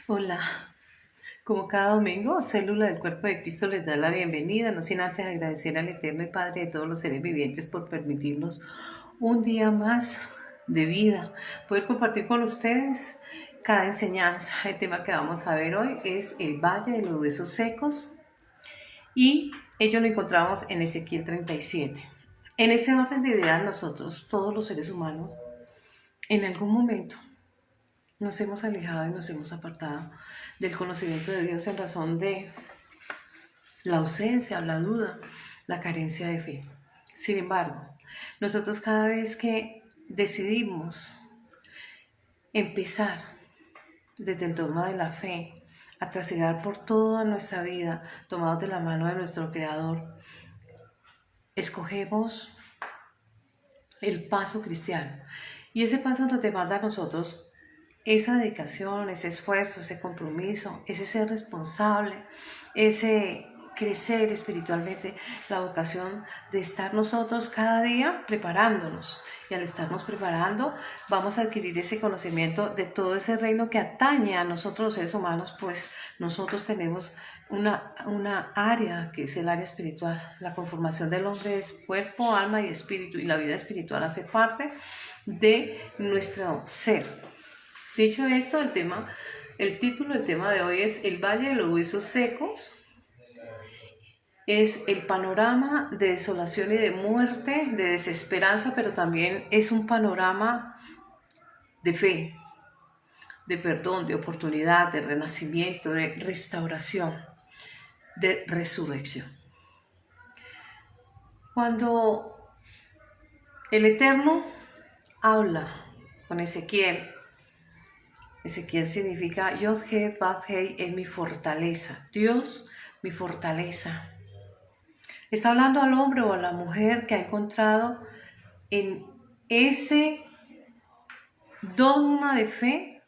Hola, como cada domingo, Célula del Cuerpo de Cristo les da la bienvenida, no sin antes agradecer al Eterno y Padre de todos los seres vivientes por permitirnos un día más de vida, poder compartir con ustedes cada enseñanza. El tema que vamos a ver hoy es el Valle de los Huesos Secos y ello lo encontramos en Ezequiel 37. En ese orden de ideas nosotros, todos los seres humanos, en algún momento nos hemos alejado y nos hemos apartado del conocimiento de Dios en razón de la ausencia, la duda, la carencia de fe. Sin embargo, nosotros cada vez que decidimos empezar desde el dogma de la fe, a trasigar por toda nuestra vida, tomados de la mano de nuestro Creador, escogemos el paso cristiano. Y ese paso nos demanda a nosotros esa dedicación, ese esfuerzo, ese compromiso, ese ser responsable, ese crecer espiritualmente, la vocación de estar nosotros cada día preparándonos. Y al estarnos preparando, vamos a adquirir ese conocimiento de todo ese reino que atañe a nosotros los seres humanos, pues nosotros tenemos una área que es el área espiritual. La conformación del hombre es cuerpo, alma y espíritu, y la vida espiritual hace parte de nuestro ser. Dicho esto, el título del tema de hoy es El Valle de los Huesos Secos. Es el panorama de desolación y de muerte, de desesperanza, pero también es un panorama de fe, de perdón, de oportunidad, de renacimiento, de restauración, de resurrección. Cuando el Eterno habla con Ezequiel, Ezequiel significa Yod-Heh Vav-Heh es mi fortaleza, Dios mi fortaleza. Está hablando al hombre o a la mujer que ha encontrado en ese dogma de fe,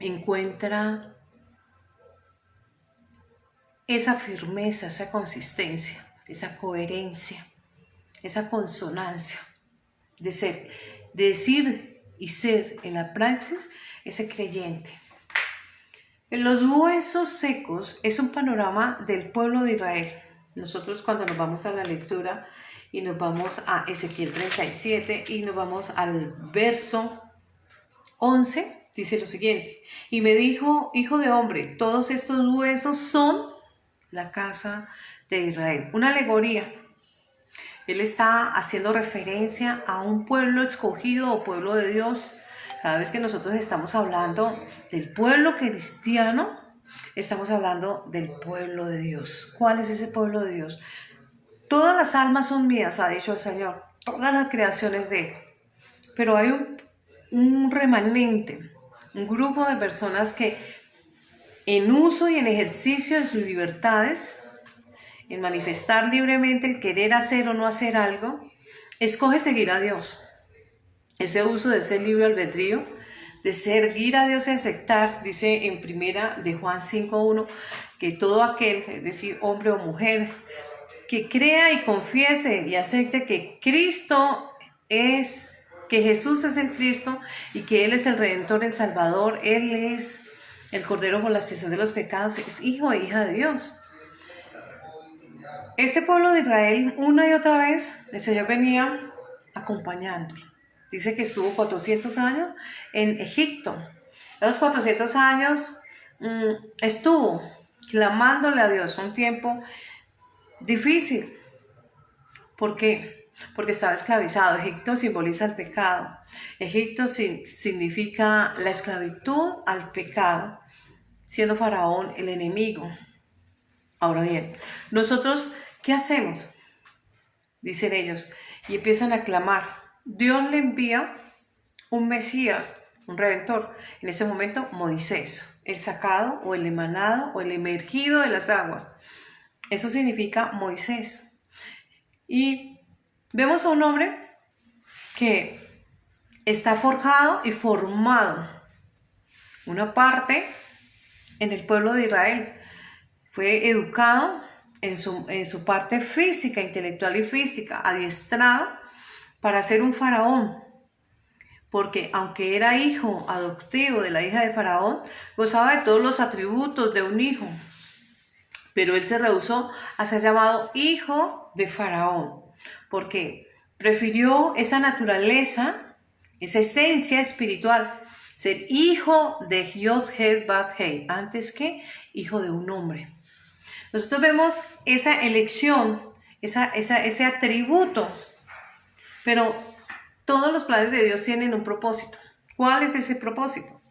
encuentra esa firmeza, esa consistencia, esa coherencia, esa consonancia de ser, de decir y ser en la praxis ese creyente. En los huesos secos es un panorama del pueblo de Israel. Nosotros cuando nos vamos a la lectura y nos vamos a Ezequiel 37 y nos vamos al verso 11, dice lo siguiente: y me dijo, hijo de hombre, todos estos huesos son la casa de Israel. Una alegoría. Él está haciendo referencia a un pueblo escogido o pueblo de Dios. Cada vez que nosotros estamos hablando del pueblo cristiano, estamos hablando del pueblo de Dios. ¿Cuál es ese pueblo de Dios? Todas las almas son mías, ha dicho el Señor. Todas las creaciones de Él. Pero hay un remanente, un grupo de personas que en uso y en ejercicio de sus libertades, en manifestar libremente el querer hacer o no hacer algo, escoge seguir a Dios. Ese uso de ese libre albedrío, de seguir a Dios y aceptar, dice en primera de Juan 5:1, que todo aquel, es decir, hombre o mujer, que crea y confiese y acepte que Cristo es, que Jesús es el Cristo y que Él es el Redentor, el Salvador, Él es el Cordero por la expiación de los pecados, es hijo e hija de Dios. Este pueblo de Israel, una y otra vez, el Señor venía acompañándolo. Dice que estuvo 400 años en Egipto. En los 400 años estuvo clamándole a Dios, un tiempo difícil. ¿Por qué? Porque estaba esclavizado. Egipto simboliza el pecado. Egipto significa la esclavitud al pecado, siendo Faraón el enemigo. Ahora bien, nosotros, ¿qué hacemos? Dicen ellos, y empiezan a clamar. Dios le envía un Mesías, un Redentor. En ese momento, Moisés, el sacado o el emanado o el emergido de las aguas. Eso significa Moisés. Y vemos a un hombre que está forjado y formado. Una parte en el pueblo de Israel. Fue educado en su parte física, intelectual y física, adiestrado para ser un faraón, porque aunque era hijo adoptivo de la hija de Faraón, gozaba de todos los atributos de un hijo, pero él se rehusó a ser llamado hijo de Faraón, porque prefirió esa naturaleza, esa esencia espiritual, ser hijo de Yod-Heh-Vav-Heh, antes que hijo de un hombre. Nosotros vemos esa elección, ese atributo, pero todos los planes de Dios tienen un propósito. ¿Cuál es ese propósito?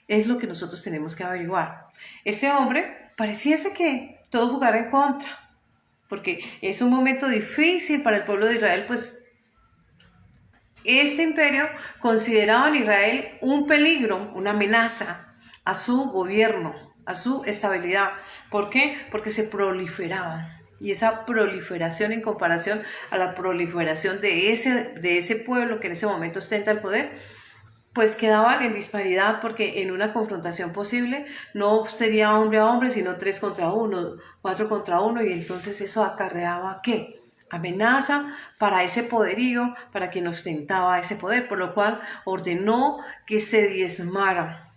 Es lo que nosotros tenemos que averiguar. Este hombre pareciese que todo jugara en contra, porque es un momento difícil para el pueblo de Israel, pues este imperio consideraba en Israel un peligro, una amenaza a su gobierno, a su estabilidad. ¿Por qué? Porque se proliferaban. Y esa proliferación en comparación a la proliferación de ese pueblo que en ese momento ostenta el poder, pues quedaban en disparidad, porque en una confrontación posible no sería hombre a hombre, sino 3 contra 1, 4 contra 1, y entonces eso acarreaba ¿qué? Amenaza para ese poderío, para quien ostentaba ese poder, por lo cual ordenó que se diezmara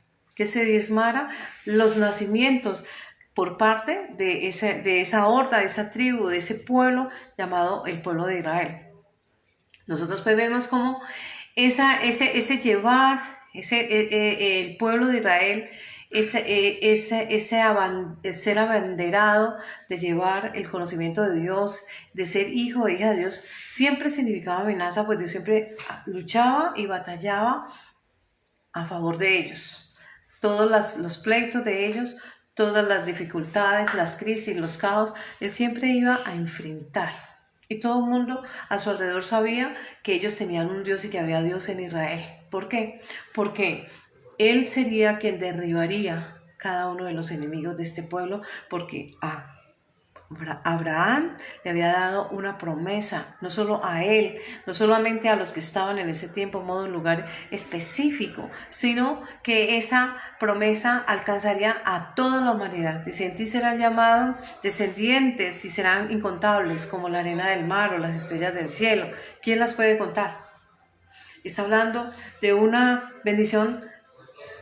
los nacimientos por parte de esa horda, de esa tribu, de ese pueblo llamado el pueblo de Israel. Nosotros pues vemos cómo el pueblo de Israel, el ser abanderado de llevar el conocimiento de Dios, de ser hijo o hija de Dios, siempre significaba amenaza, pues Dios siempre luchaba y batallaba a favor de ellos. Todos los pleitos de ellos, todas las dificultades, las crisis, los caos, Él siempre iba a enfrentar. Y todo el mundo a su alrededor sabía que ellos tenían un Dios y que había Dios en Israel. ¿Por qué? Porque Él sería quien derribaría cada uno de los enemigos de este pueblo, porque Abraham le había dado una promesa, no solo a él, no solamente a los que estaban en ese tiempo, modo, un lugar específico, sino que esa promesa alcanzaría a toda la humanidad. Dice, en ti serán llamados descendientes y serán incontables como la arena del mar o las estrellas del cielo. ¿Quién las puede contar? Está hablando de una bendición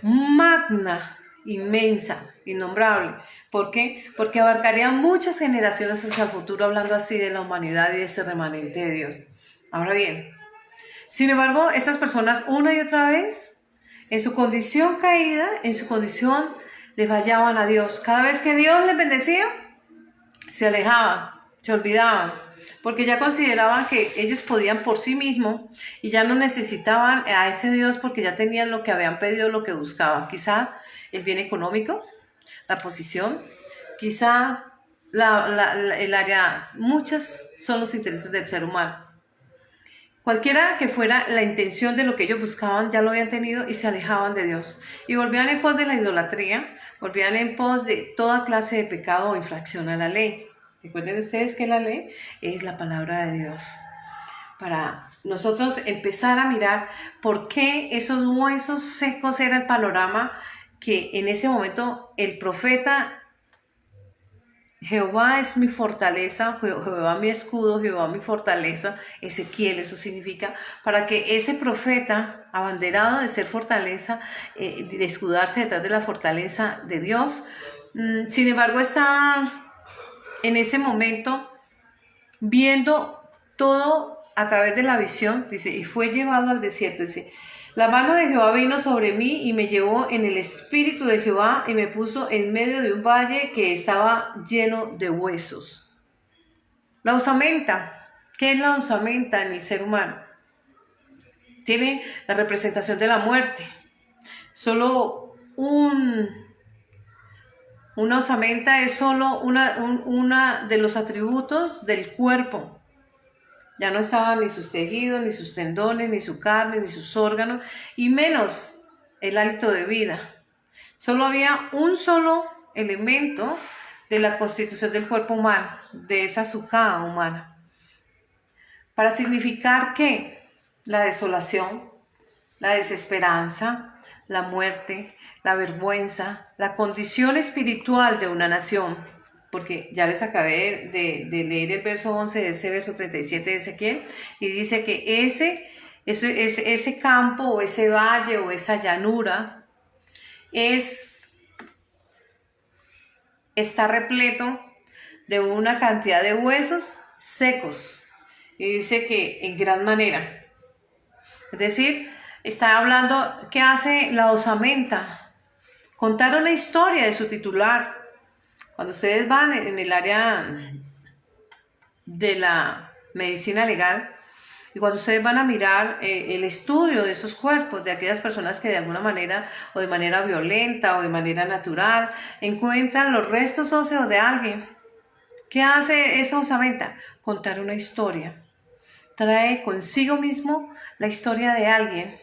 magna, inmensa, innombrable. ¿Por qué? Porque abarcaría muchas generaciones hacia el futuro, hablando así de la humanidad y de ese remanente de Dios. Ahora bien, sin embargo, estas personas una y otra vez, en su condición caída, en su condición, le fallaban a Dios. Cada vez que Dios les bendecía, se alejaban, se olvidaban, porque ya consideraban que ellos podían por sí mismos y ya no necesitaban a ese Dios, porque ya tenían lo que habían pedido, lo que buscaban. Quizá el bien económico, la posición, quizá el área, muchas son los intereses del ser humano. Cualquiera que fuera la intención de lo que ellos buscaban, ya lo habían tenido y se alejaban de Dios. Y volvían en pos de la idolatría, volvían en pos de toda clase de pecado o infracción a la ley. Recuerden ustedes que la ley es la palabra de Dios. Para nosotros empezar a mirar por qué esos huesos secos era el panorama que en ese momento el profeta, Jehová es mi fortaleza, Jehová mi escudo, Jehová mi fortaleza, Ezequiel, eso significa, para que ese profeta, abanderado de ser fortaleza, de escudarse detrás de la fortaleza de Dios, sin embargo está en ese momento viendo todo a través de la visión, dice, y fue llevado al desierto, dice, la mano de Jehová vino sobre mí y me llevó en el espíritu de Jehová y me puso en medio de un valle que estaba lleno de huesos. La osamenta, ¿qué es la osamenta en el ser humano? Tiene la representación de la muerte. Solo una osamenta es solo una de los atributos del cuerpo. Ya no estaban ni sus tejidos, ni sus tendones, ni su carne, ni sus órganos, y menos el hálito de vida. Solo había un solo elemento de la constitución del cuerpo humano, de esa sucá humana, para significar que la desolación, la desesperanza, la muerte, la vergüenza, la condición espiritual de una nación. Porque ya les acabé de leer el verso 11 de ese verso 37 de Ezequiel, y dice que ese ese campo o ese valle o esa llanura está repleto de una cantidad de huesos secos. Y dice que en gran manera. Es decir, está hablando, ¿qué hace la osamenta? Contar una historia de su titular. Cuando ustedes van en el área de la medicina legal, y cuando ustedes van a mirar el estudio de esos cuerpos, de aquellas personas que de alguna manera, o de manera violenta, o de manera natural, encuentran los restos óseos de alguien, ¿qué hace esa osamenta? Contar una historia. Trae consigo mismo la historia de alguien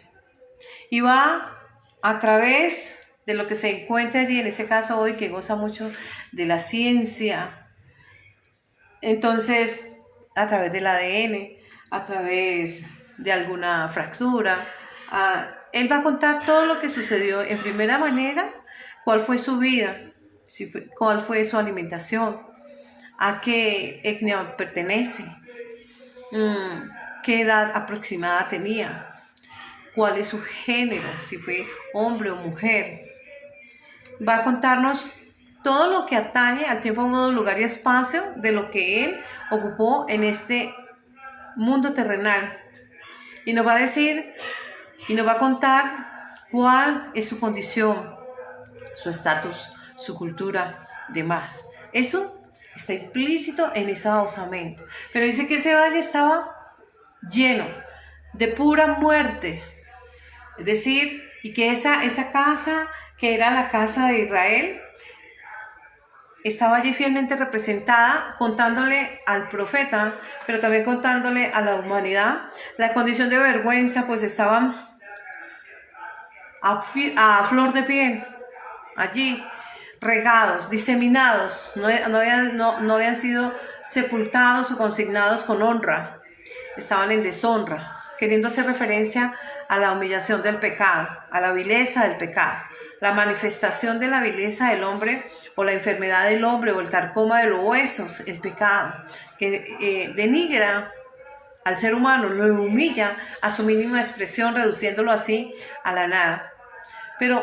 y va a través de lo que se encuentra allí, en ese caso hoy que goza mucho de la ciencia, entonces a través del ADN, a través de alguna fractura, él va a contar todo lo que sucedió en primera manera, cuál fue su vida, cuál fue su alimentación, a qué etnia pertenece, qué edad aproximada tenía, cuál es su género, si fue hombre o mujer. Va a contarnos todo lo que atañe al tiempo, modo, lugar y espacio de lo que él ocupó en este mundo terrenal. Y nos va a decir y nos va a contar cuál es su condición, su estatus, su cultura, demás. Eso está implícito en esa osamenta. Pero dice que ese valle estaba lleno de pura muerte. Es decir, y que esa casa, que era la casa de Israel, estaba allí fielmente representada, contándole al profeta, pero también contándole a la humanidad la condición de vergüenza, pues estaban a flor de piel, allí, regados, diseminados, no habían sido sepultados o consignados con honra, estaban en deshonra, queriendo hacer referencia a la humillación del pecado, a la vileza del pecado, la manifestación de la vileza del hombre o la enfermedad del hombre o el carcoma de los huesos, el pecado, que denigra al ser humano, lo humilla a su mínima expresión, reduciéndolo así a la nada. Pero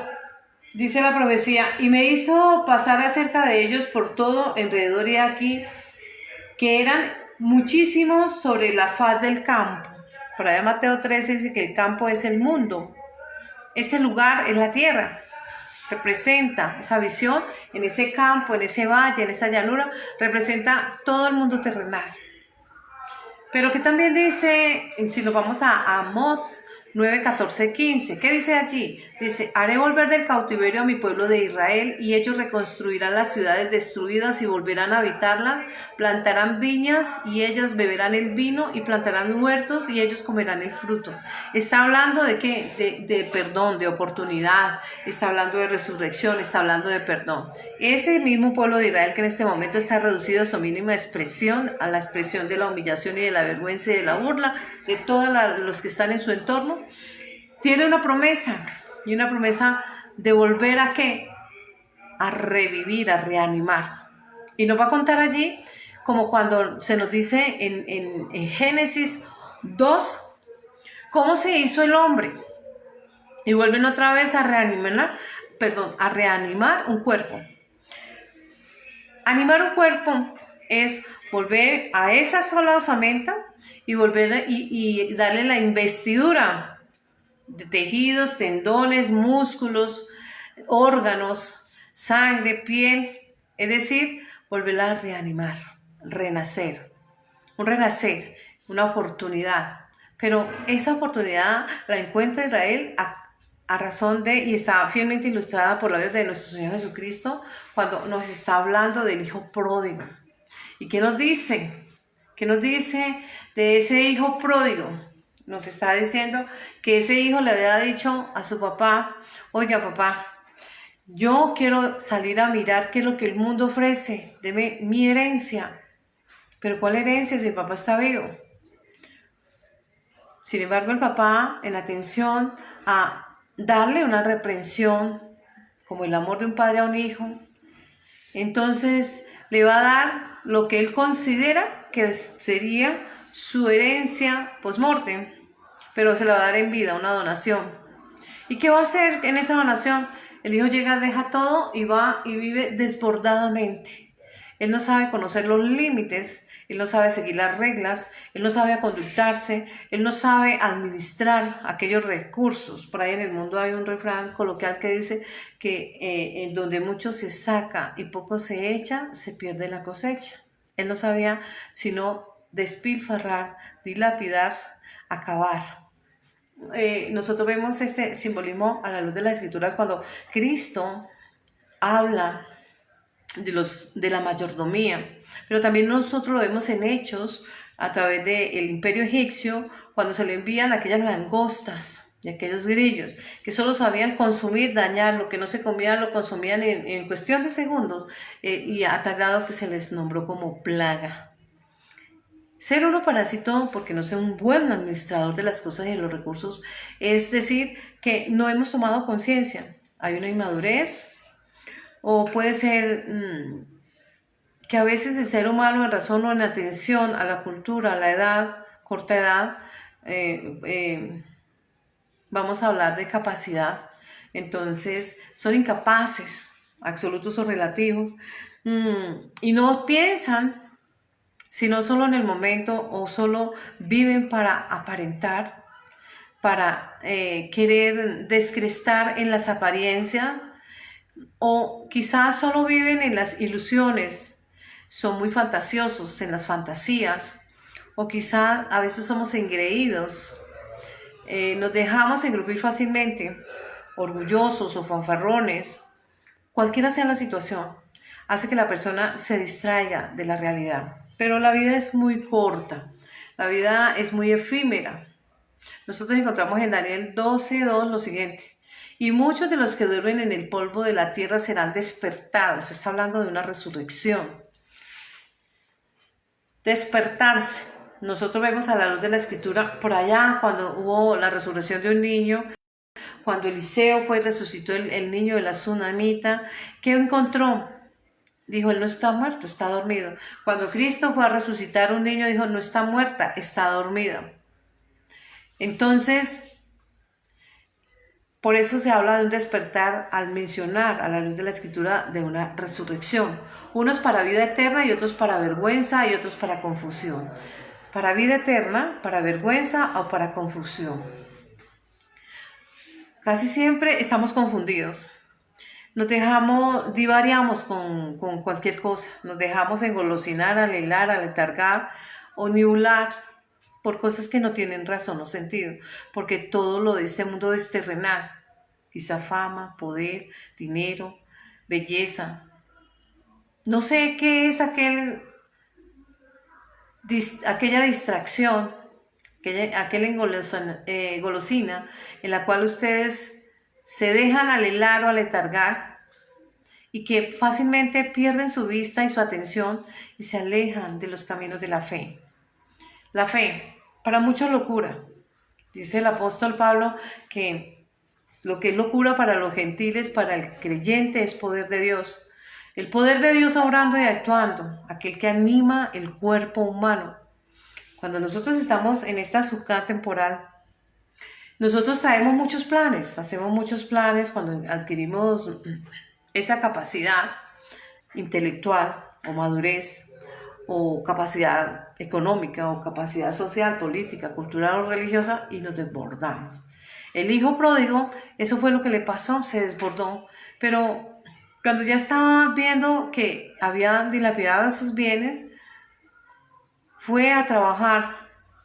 dice la profecía, y me hizo pasar acerca de ellos por todo alrededor y aquí, que eran muchísimos sobre la faz del campo. Por allá Mateo 13 dice que el campo es el mundo, ese lugar es la tierra. Representa esa visión en ese campo, en ese valle, en esa llanura, representa todo el mundo terrenal. Pero que también dice, si nos vamos a Amós 9, 14, 15, ¿qué dice allí? Dice, haré volver del cautiverio a mi pueblo de Israel y ellos reconstruirán las ciudades destruidas y volverán a habitarlas, plantarán viñas y ellas beberán el vino y plantarán huertos y ellos comerán el fruto. Está hablando de qué? De perdón, de oportunidad, está hablando de resurrección, está hablando de perdón. Ese mismo pueblo de Israel que en este momento está reducido a su mínima expresión, a la expresión de la humillación y de la vergüenza y de la burla de todos los que están en su entorno, tiene una promesa, y una promesa de volver a ¿qué? A revivir, a reanimar. Y nos va a contar allí, como cuando se nos dice en Génesis 2, cómo se hizo el hombre. Y vuelven otra vez a reanimar un cuerpo. Animar un cuerpo es volver a esa sola osamenta y volver y darle la investidura de tejidos, tendones, músculos, órganos, sangre, piel, es decir, volverla a reanimar, renacer, un renacer, una oportunidad. Pero esa oportunidad la encuentra Israel a razón de, y está fielmente ilustrada por la vida de nuestro Señor Jesucristo, cuando nos está hablando del hijo pródigo. ¿Y qué nos dice? ¿Qué nos dice de ese hijo pródigo? Nos está diciendo que ese hijo le había dicho a su papá, oiga papá, yo quiero salir a mirar qué es lo que el mundo ofrece, deme mi herencia. Pero ¿cuál herencia si el papá está vivo? Sin embargo, el papá, en atención a darle una reprensión, como el amor de un padre a un hijo, entonces le va a dar lo que él considera que sería su herencia post-mortem. pero se la va a dar en vida, una donación. ¿Y qué va a hacer en esa donación? El hijo llega, deja todo y va y vive desbordadamente. Él no sabe conocer los límites, él no sabe seguir las reglas, él no sabe conductarse, él no sabe administrar aquellos recursos. Por ahí en el mundo hay un refrán coloquial que dice que en donde mucho se saca y poco se echa, se pierde la cosecha. Él no sabía sino despilfarrar, dilapidar, acabar. Nosotros vemos este simbolismo a la luz de las escrituras cuando Cristo habla de la mayordomía, pero también nosotros lo vemos en Hechos a través del imperio egipcio cuando se le envían aquellas langostas y aquellos grillos que solo sabían consumir, dañar, lo que no se comía lo consumían en cuestión de segundos, y a tal grado que se les nombró como plaga. Ser uno parásito porque no sea un buen administrador de las cosas y de los recursos, es decir, que no hemos tomado conciencia. Hay una inmadurez, o puede ser que a veces el ser humano en razón o en atención a la cultura, a la edad, corta edad, vamos a hablar de capacidad, entonces son incapaces, absolutos o relativos, y no piensan sino solo en el momento o solo viven para aparentar, para querer descrestar en las apariencias, o quizás solo viven en las ilusiones, son muy fantasiosos en las fantasías, o quizás a veces somos engreídos, nos dejamos engrupir fácilmente, orgullosos o fanfarrones, cualquiera sea la situación, hace que la persona se distraiga de la realidad. Pero la vida es muy corta, la vida es muy efímera. Nosotros encontramos en Daniel 12:2 lo siguiente: y muchos de los que duermen en el polvo de la tierra serán despertados. Se está hablando de una resurrección. Despertarse. Nosotros vemos a la luz de la escritura por allá cuando hubo la resurrección de un niño, cuando Eliseo fue y resucitó el niño de la tsunamita. ¿Qué encontró? Dijo, él no está muerto, está dormido. Cuando Cristo fue a resucitar un niño, dijo, no está muerta, está dormida. Entonces, por eso se habla de un despertar al mencionar a la luz de la escritura de una resurrección. Unos para vida eterna y otros para vergüenza y otros para confusión. Para vida eterna, para vergüenza o para confusión. Casi siempre estamos confundidos. Nos dejamos, divariamos con cualquier cosa, nos dejamos engolosinar, alelar, aletargar o niular por cosas que no tienen razón o sentido, porque todo lo de este mundo es terrenal, quizá fama, poder, dinero, belleza. No sé qué es aquella distracción, aquella golosina en la cual ustedes se dejan alelar o aletargar y que fácilmente pierden su vista y su atención y se alejan de los caminos de la fe. La fe, para muchos locura. Dice el apóstol Pablo que lo que es locura para los gentiles, para el creyente es poder de Dios. El poder de Dios obrando y actuando, aquel que anima el cuerpo humano. Cuando nosotros estamos en esta Sukkah temporal, nosotros traemos muchos planes, hacemos muchos planes cuando adquirimos esa capacidad intelectual o madurez o capacidad económica o capacidad social, política, cultural o religiosa, y nos desbordamos. El hijo pródigo, eso fue lo que le pasó, se desbordó, pero cuando ya estaba viendo que habían dilapidado sus bienes, fue a trabajar,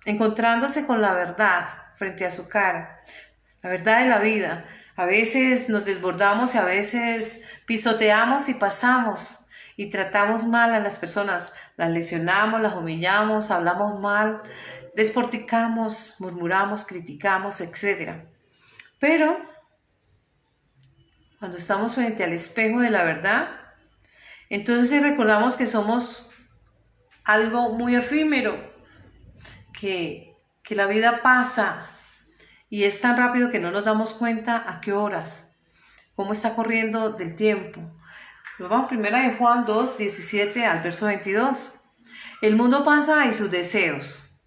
encontrándose con la verdad frente a su cara, la verdad de la vida. A veces nos desbordamos y a veces pisoteamos y pasamos y tratamos mal a las personas, las lesionamos, las humillamos, hablamos mal, desporticamos, murmuramos, criticamos, etc. Pero cuando estamos frente al espejo de la verdad, entonces recordamos que somos algo muy efímero, que la vida pasa y es tan rápido que no nos damos cuenta a qué horas, cómo está corriendo del tiempo. Nos vamos primera de Juan 2, 17 al verso 22. El mundo pasa y sus deseos.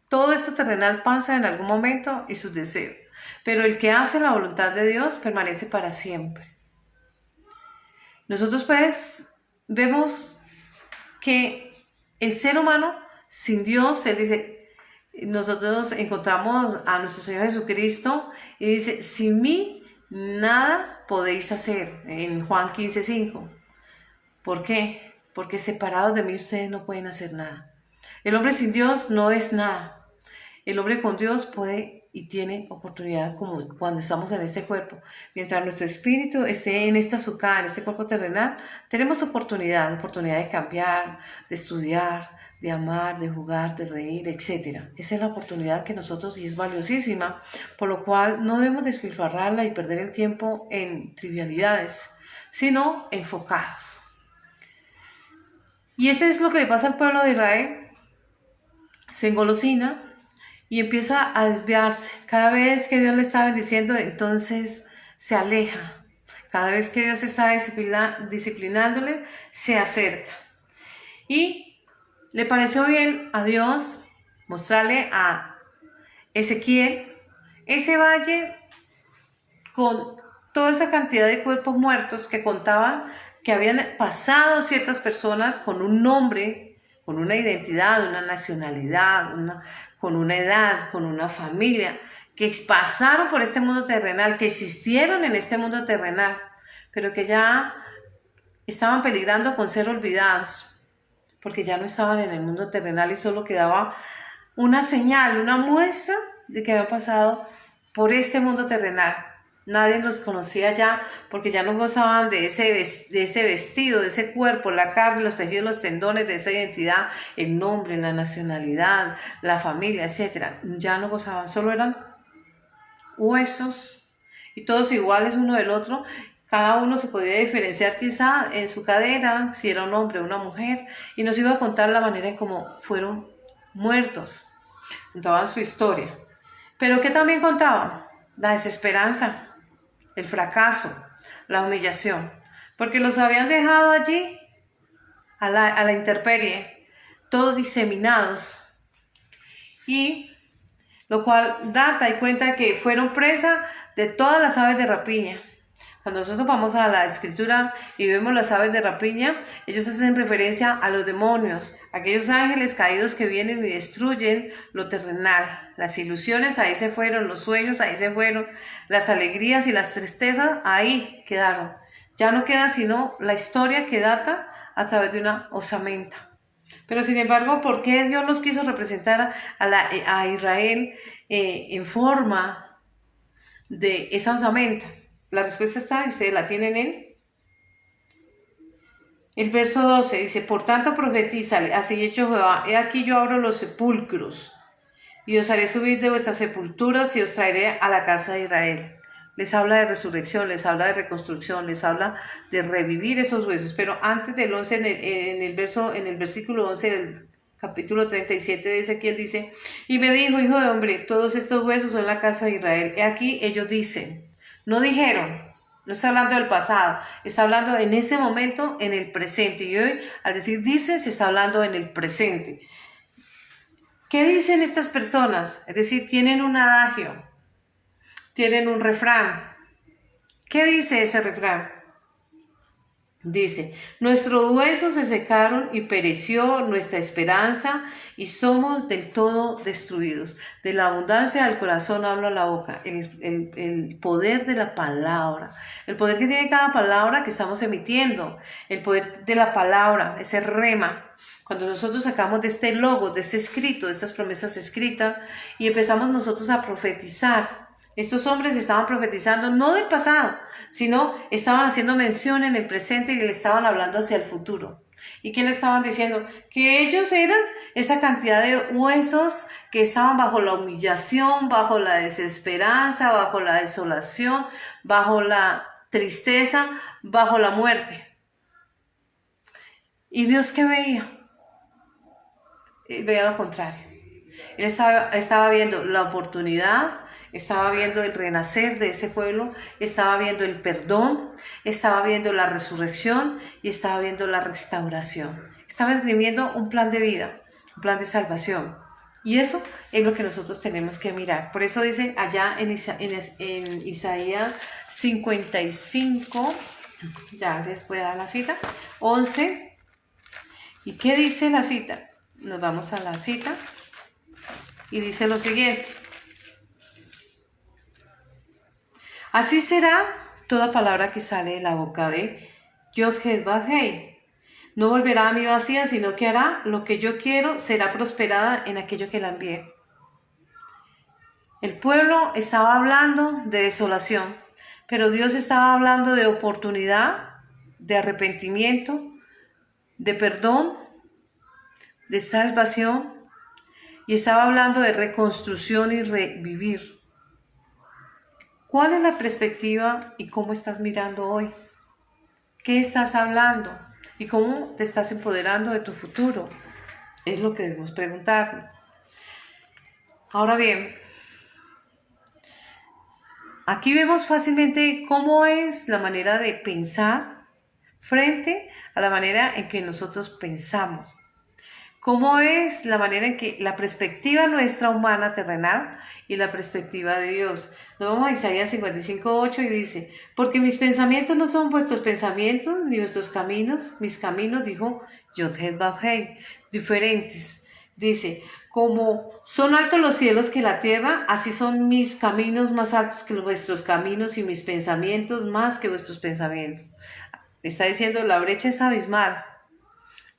Todo esto terrenal pasa en algún momento y sus deseos, pero el que hace la voluntad de Dios permanece para siempre. Nosotros pues vemos que el ser humano sin Dios, Él dice, nosotros encontramos a nuestro Señor Jesucristo y dice, sin mí nada podéis hacer, en Juan 15:5. ¿Por qué? Porque separados de mí ustedes no pueden hacer nada. El hombre sin Dios no es nada. El hombre con Dios puede y tiene oportunidad como cuando estamos en este cuerpo. Mientras nuestro espíritu esté en esta suká, en este cuerpo terrenal, tenemos oportunidad de cambiar, de estudiar, de amar, de jugar, de reír, etc. Esa es la oportunidad que nosotros, y es valiosísima, por lo cual no debemos despilfarrarla y perder el tiempo en trivialidades, sino enfocados. Y eso es lo que le pasa al pueblo de Israel. Se engolosina y empieza a desviarse. Cada vez que Dios le está bendiciendo, entonces se aleja. Cada vez que Dios está disciplinándole, se acerca. Y le pareció bien a Dios mostrarle a Ezequiel ese valle con toda esa cantidad de cuerpos muertos que contaban que habían pasado ciertas personas con un nombre, con una identidad, una nacionalidad, con una edad, con una familia, que pasaron por este mundo terrenal, que existieron en este mundo terrenal, pero que ya estaban peligrando con ser olvidados, porque ya no estaban en el mundo terrenal y solo quedaba una señal, una muestra de que habían pasado por este mundo terrenal. Nadie los conocía ya porque ya no gozaban de ese vestido, de ese cuerpo, la carne, los tejidos, los tendones, de esa identidad, el nombre, la nacionalidad, la familia, etc. Ya no gozaban, solo eran huesos y todos iguales uno del otro. Cada uno se podía diferenciar quizá en su cadera, si era un hombre o una mujer, y nos iba a contar la manera en cómo fueron muertos. Contaban su historia. Pero ¿qué también contaban? La desesperanza, el fracaso, la humillación, porque los habían dejado allí a la intemperie, todos diseminados, y lo cual data y cuenta que fueron presa de todas las aves de rapiña. Cuando nosotros vamos a la escritura y vemos las aves de rapiña, ellos hacen referencia a los demonios, aquellos ángeles caídos que vienen y destruyen lo terrenal. Las ilusiones ahí se fueron, los sueños ahí se fueron, las alegrías y las tristezas ahí quedaron. Ya no queda sino la historia que data a través de una osamenta. Pero sin embargo, ¿por qué Dios los quiso representar a Israel en forma de esa osamenta? La respuesta está, y ustedes la tienen en el verso 12, dice, por tanto profetiza, así ha hecho Jehová, he aquí yo abro los sepulcros, y os haré subir de vuestras sepulturas, y os traeré a la casa de Israel. Les habla de resurrección, les habla de reconstrucción, les habla de revivir esos huesos. Pero antes del 11, en el versículo 11 del capítulo 37 de Ezequiel dice, y me dijo, hijo de hombre, todos estos huesos son la casa de Israel. He aquí ellos dicen, no dijeron, no está hablando del pasado, está hablando en ese momento, en el presente. Y hoy, al decir dice, se está hablando en el presente. ¿Qué dicen estas personas? Es decir, tienen un adagio, tienen un refrán. ¿Qué dice ese refrán? Dice, nuestros huesos se secaron y pereció nuestra esperanza y somos del todo destruidos. De la abundancia del corazón habla la boca, el poder de la palabra, el poder que tiene cada palabra que estamos emitiendo, el poder de la palabra, ese rema. Cuando nosotros sacamos de este logo, de este escrito, de estas promesas escritas y empezamos nosotros a profetizar. Estos hombres estaban profetizando no del pasado, sino estaban haciendo mención en el presente y le estaban hablando hacia el futuro. ¿Y qué le estaban diciendo? Que ellos eran esa cantidad de huesos que estaban bajo la humillación, bajo la desesperanza, bajo la desolación, bajo la tristeza, bajo la muerte. ¿Y Dios qué veía? Veía lo contrario. Él estaba viendo la oportunidad, estaba viendo el renacer de ese pueblo, estaba viendo el perdón, estaba viendo la resurrección y estaba viendo la restauración. Estaba escribiendo un plan de vida, un plan de salvación. Y eso es lo que nosotros tenemos que mirar. Por eso dice allá en Isaías 55, ya les voy a dar la cita, 11. ¿Y qué dice la cita? Nos vamos a la cita y dice lo siguiente. Así será toda palabra que sale de la boca de Yod-Heh-Vav-Hei. No volverá a mí vacía, sino que hará lo que yo quiero, será prosperada en aquello que la envié. El pueblo estaba hablando de desolación, pero Dios estaba hablando de oportunidad, de arrepentimiento, de perdón, de salvación, y estaba hablando de reconstrucción y revivir. ¿Cuál es la perspectiva y cómo estás mirando hoy? ¿Qué estás hablando? ¿Y cómo te estás empoderando de tu futuro? Es lo que debemos preguntarnos. Ahora bien, aquí vemos fácilmente cómo es la manera de pensar frente a la manera en que nosotros pensamos. Cómo es la manera en que la perspectiva nuestra humana terrenal y la perspectiva de Dios. Nos vamos a Isaías 55:8 y dice, porque mis pensamientos no son vuestros pensamientos, ni vuestros caminos, mis caminos, dijo Yod-Heh-Vav-Hei, diferentes. Dice, como son altos los cielos que la tierra, así son mis caminos más altos que vuestros caminos y mis pensamientos más que vuestros pensamientos. Está diciendo, la brecha es abismal.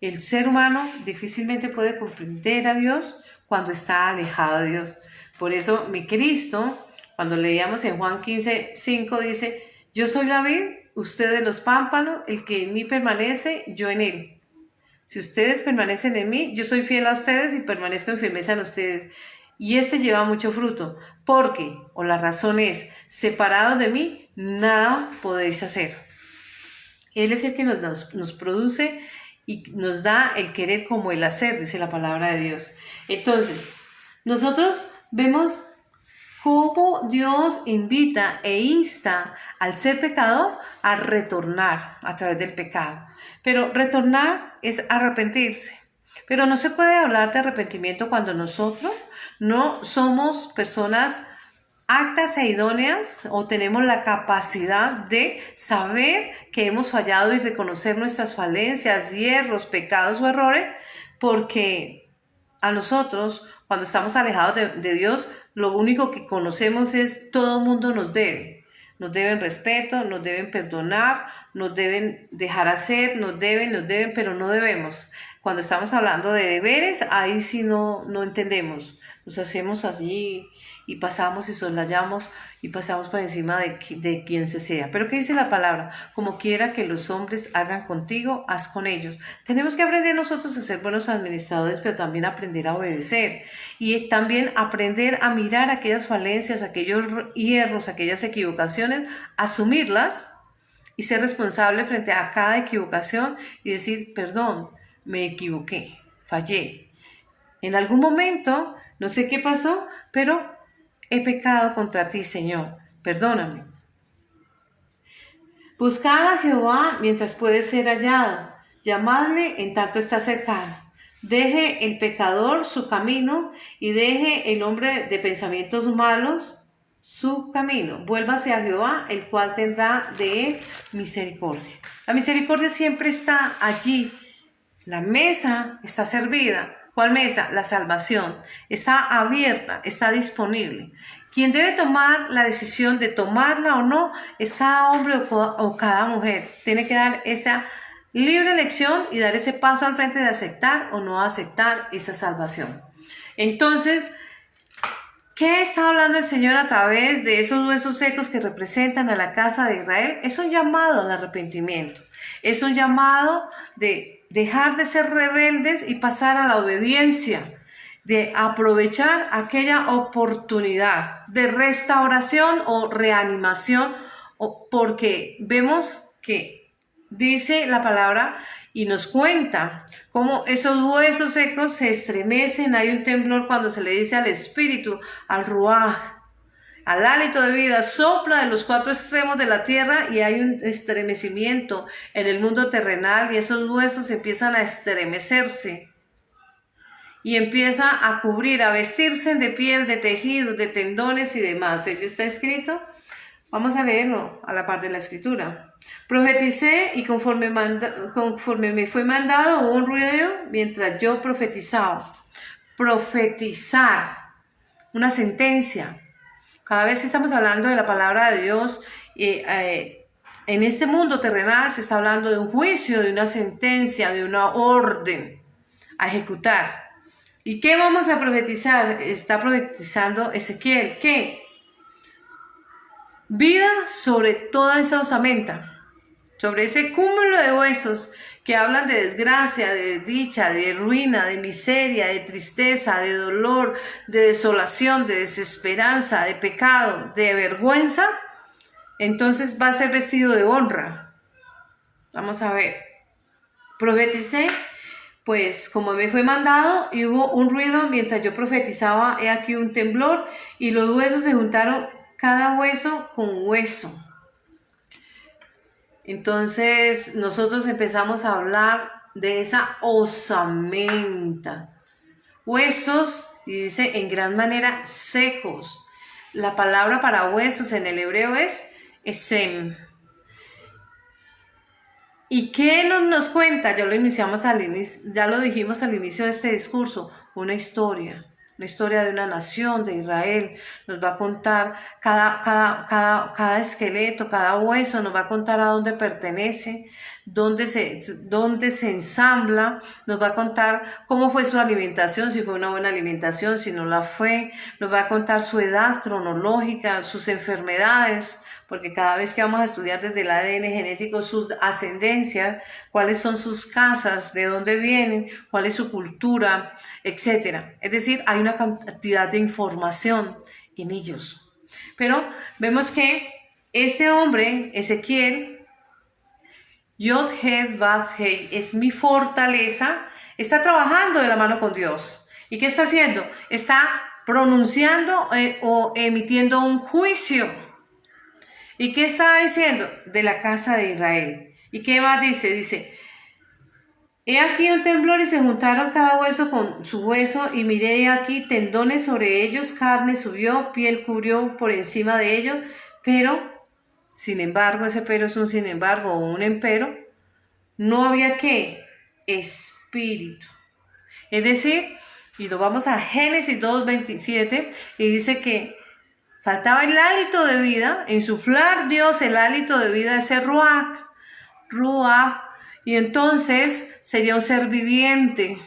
El ser humano difícilmente puede comprender a Dios cuando está alejado de Dios. Por eso mi Cristo, cuando leíamos en Juan 15:5, dice, yo soy la vid, ustedes los pámpanos, el que en mí permanece, yo en él. Si ustedes permanecen en mí, yo soy fiel a ustedes y permanezco en firmeza en ustedes. Y este lleva mucho fruto, porque, o la razón es, separados de mí, nada podéis hacer. Él es el que nos produce y nos da el querer como el hacer, dice la palabra de Dios. Entonces, nosotros vemos cómo Dios invita e insta al ser pecador a retornar a través del pecado. Pero retornar es arrepentirse. Pero no se puede hablar de arrepentimiento cuando nosotros no somos personas aptas e idóneas o tenemos la capacidad de saber que hemos fallado y reconocer nuestras falencias, hierros, pecados o errores, porque a nosotros, cuando estamos alejados de Dios, lo único que conocemos es todo el mundo nos debe. Nos deben respeto, nos deben perdonar, nos deben dejar hacer, nos deben, pero no debemos. Cuando estamos hablando de deberes, ahí sí no entendemos. Nos hacemos allí y pasamos y soslayamos y pasamos por encima de quien se sea. Pero ¿qué dice la palabra? Como quiera que los hombres hagan contigo, haz con ellos. Tenemos que aprender nosotros a ser buenos administradores, pero también aprender a obedecer. Y también aprender a mirar aquellas falencias, aquellos hierros, aquellas equivocaciones, asumirlas y ser responsable frente a cada equivocación y decir, perdón, me equivoqué, fallé. En algún momento, no sé qué pasó, pero he pecado contra ti, Señor, perdóname. Buscad a Jehová mientras puede ser hallado, llamadle en tanto está cercano. Deje el pecador su camino y deje el hombre de pensamientos malos su camino. Vuélvase a Jehová, el cual tendrá de él misericordia. La misericordia siempre está allí. La mesa está servida. ¿Cuál mesa? La salvación. Está abierta, está disponible. Quien debe tomar la decisión de tomarla o no es cada hombre o cada mujer. Tiene que dar esa libre elección y dar ese paso al frente de aceptar o no aceptar esa salvación. Entonces, ¿qué está hablando el Señor a través de esos huesos secos que representan a la casa de Israel? Es un llamado al arrepentimiento. Es un llamado de dejar de ser rebeldes y pasar a la obediencia, de aprovechar aquella oportunidad de restauración o reanimación, porque vemos que dice la palabra y nos cuenta cómo esos huesos secos se estremecen. Hay un temblor cuando se le dice al espíritu, al ruaj, al hálito de vida, sopla de los cuatro extremos de la tierra y hay un estremecimiento en el mundo terrenal y esos huesos empiezan a estremecerse. y empieza a cubrir, a vestirse de piel, de tejidos, de tendones y demás. Ello está escrito. Vamos a leerlo a la par de la escritura. Profeticé y conforme me fue mandado hubo un ruido mientras yo profetizaba. Profetizar, una sentencia. Cada vez que estamos hablando de la palabra de Dios, en este mundo terrenal se está hablando de un juicio, de una sentencia, de una orden a ejecutar. ¿Y qué vamos a profetizar? Está profetizando Ezequiel. ¿Qué? Vida sobre toda esa osamenta, sobre ese cúmulo de huesos que hablan de desgracia, de desdicha, de ruina, de miseria, de tristeza, de dolor, de desolación, de desesperanza, de pecado, de vergüenza. Entonces va a ser vestido de honra. Vamos a ver. Profeticé, pues como me fue mandado, y hubo un ruido mientras yo profetizaba, he aquí un temblor, y los huesos se juntaron, cada hueso con hueso. Entonces nosotros empezamos a hablar de esa osamenta. Huesos, y dice en gran manera secos. La palabra para huesos en el hebreo es esem. ¿Y qué nos cuenta? Ya lo iniciamos ya lo dijimos al inicio de este discurso, una historia de una nación, de Israel. Nos va a contar cada esqueleto, cada hueso, nos va a contar a dónde pertenece, dónde se ensambla, nos va a contar cómo fue su alimentación, si fue una buena alimentación, si no la fue, nos va a contar su edad cronológica, sus enfermedades, porque cada vez que vamos a estudiar desde el ADN genético sus ascendencias, cuáles son sus casas, de dónde vienen, cuál es su cultura, etc. Es decir, hay una cantidad de información en ellos. Pero vemos que este hombre, Ezequiel, Yod-Hed Vav-Hei, es mi fortaleza, está trabajando de la mano con Dios. ¿Y qué está haciendo? Está pronunciando o emitiendo un juicio. ¿Y qué estaba diciendo? De la casa de Israel. ¿Y qué más dice? Dice, he aquí un temblor y se juntaron cada hueso con su hueso y miré aquí tendones sobre ellos, carne subió, piel cubrió por encima de ellos, pero, sin embargo, ese pero es un sin embargo o un empero, no había ¿qué? Espíritu. Es decir, y nos vamos a Génesis 2:27 y dice que faltaba el hálito de vida, insuflar Dios el hálito de vida, ese ruach, y entonces sería un ser viviente.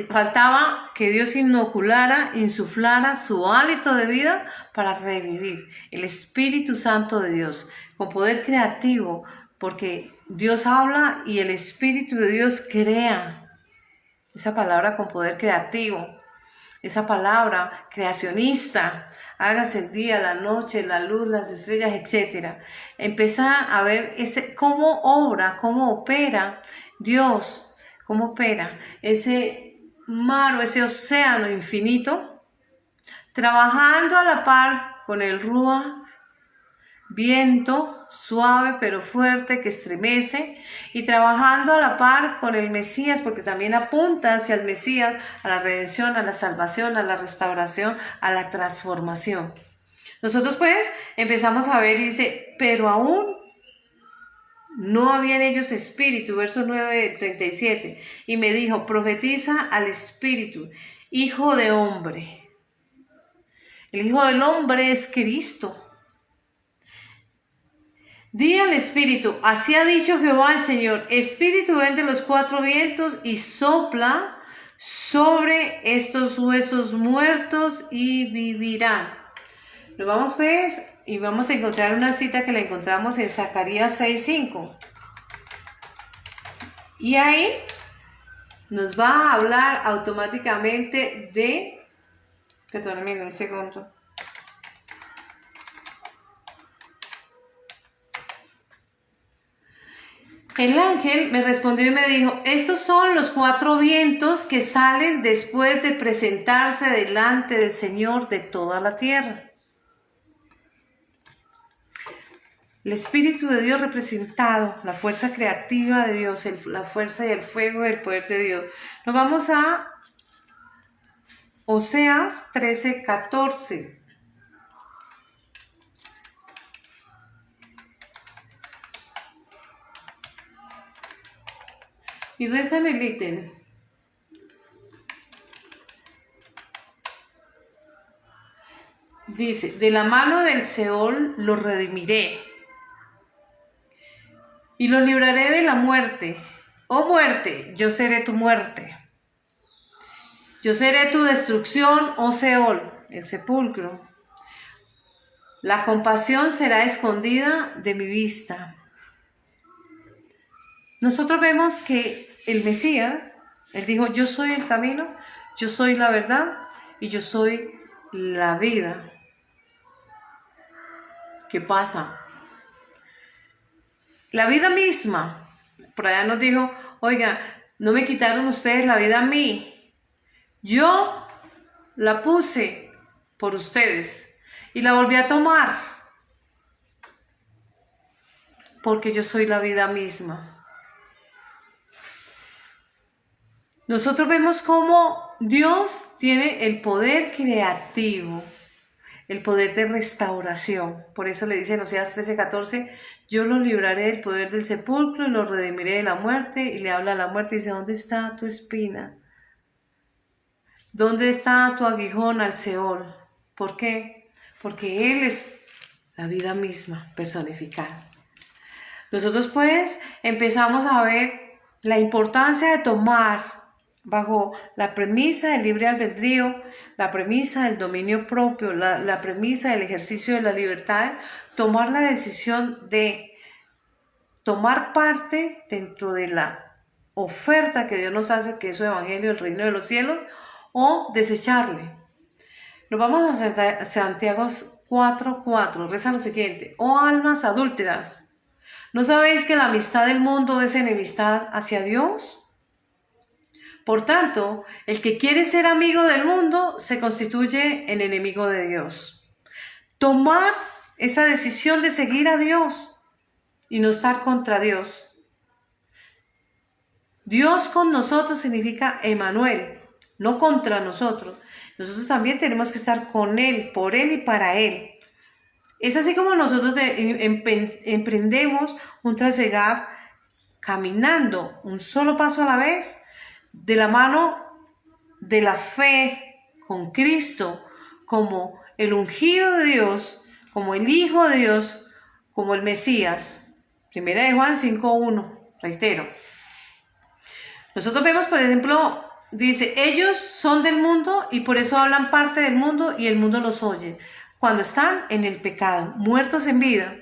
Faltaba que Dios inoculara, insuflara su hálito de vida para revivir. El Espíritu Santo de Dios, con poder creativo, porque Dios habla y el Espíritu de Dios crea. Esa palabra con poder creativo. Esa palabra creacionista, hágase el día, la noche, la luz, las estrellas, etc. Empieza a ver cómo obra, cómo opera Dios, cómo opera ese mar o ese océano infinito, trabajando a la par con el ruach, viento suave pero fuerte que estremece, y trabajando a la par con el Mesías, porque también apunta hacia el Mesías, a la redención, a la salvación, a la restauración, a la transformación. Nosotros pues empezamos a ver y dice, pero aún no había en ellos espíritu, verso 9:37, y me dijo, profetiza al espíritu, hijo de hombre. El hijo del hombre es Cristo. Di al Espíritu, así ha dicho Jehová el Señor, Espíritu ven de los cuatro vientos y sopla sobre estos huesos muertos y vivirán. Nos vamos pues y vamos a encontrar una cita que la encontramos en Zacarías 6:5. Y ahí nos va a hablar automáticamente de... Perdóname un segundo. El ángel me respondió y me dijo, estos son los cuatro vientos que salen después de presentarse delante del Señor de toda la tierra. El Espíritu de Dios representado, la fuerza creativa de Dios, la fuerza y el fuego del poder de Dios. Nos vamos a Oseas 13:14. Y reza en el ítem. Dice, de la mano del Seol los redimiré y los libraré de la muerte. Oh muerte, yo seré tu muerte. Yo seré tu destrucción, oh Seol, el sepulcro. La compasión será escondida de mi vista. Nosotros vemos que el Mesías, él dijo, yo soy el camino, yo soy la verdad y yo soy la vida. ¿Qué pasa? La vida misma, por allá nos dijo, oiga, no me quitaron ustedes la vida a mí. Yo la puse por ustedes y la volví a tomar porque yo soy la vida misma. Nosotros vemos cómo Dios tiene el poder creativo, el poder de restauración. Por eso le dice en Oseas 13:14, yo los libraré del poder del sepulcro y los redimiré de la muerte. Y le habla a la muerte y dice, ¿dónde está tu espina? ¿Dónde está tu aguijón al Seol? ¿Por qué? Porque Él es la vida misma personificada. Nosotros pues empezamos a ver la importancia de tomar bajo la premisa del libre albedrío, la premisa del dominio propio, la premisa del ejercicio de la libertad, tomar la decisión de tomar parte dentro de la oferta que Dios nos hace, que es su evangelio, el reino de los cielos, o desecharle. Nos vamos a Santiago 4:4, reza lo siguiente, oh almas adúlteras, ¿no sabéis que la amistad del mundo es enemistad hacia Dios? Por tanto, el que quiere ser amigo del mundo se constituye en enemigo de Dios. Tomar esa decisión de seguir a Dios y no estar contra Dios. Dios con nosotros significa Emmanuel, no contra nosotros. Nosotros también tenemos que estar con Él, por Él y para Él. Es así como nosotros emprendemos un trasegar caminando un solo paso a la vez, de la mano de la fe con Cristo, como el ungido de Dios, como el Hijo de Dios, como el Mesías. Primera de Juan 5:1, reitero. Nosotros vemos, por ejemplo, dice, ellos son del mundo y por eso hablan parte del mundo y el mundo los oye. Cuando están en el pecado, muertos en vida.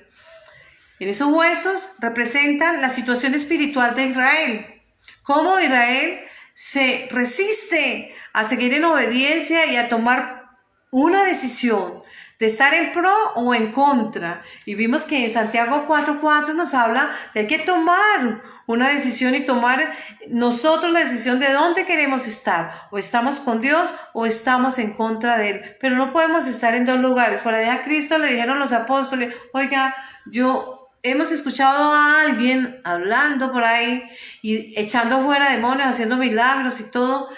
En esos huesos representan la situación espiritual de Israel. Cómo Israel se resiste a seguir en obediencia y a tomar una decisión de estar en pro o en contra. Y vimos que en Santiago 4:4 nos habla de hay que tomar una decisión y tomar nosotros la decisión de dónde queremos estar. O estamos con Dios o estamos en contra de Él. Pero no podemos estar en dos lugares. Por allá a Cristo le dijeron los apóstoles, oiga, hemos escuchado a alguien hablando por ahí y echando fuera demonios, haciendo milagros y todo.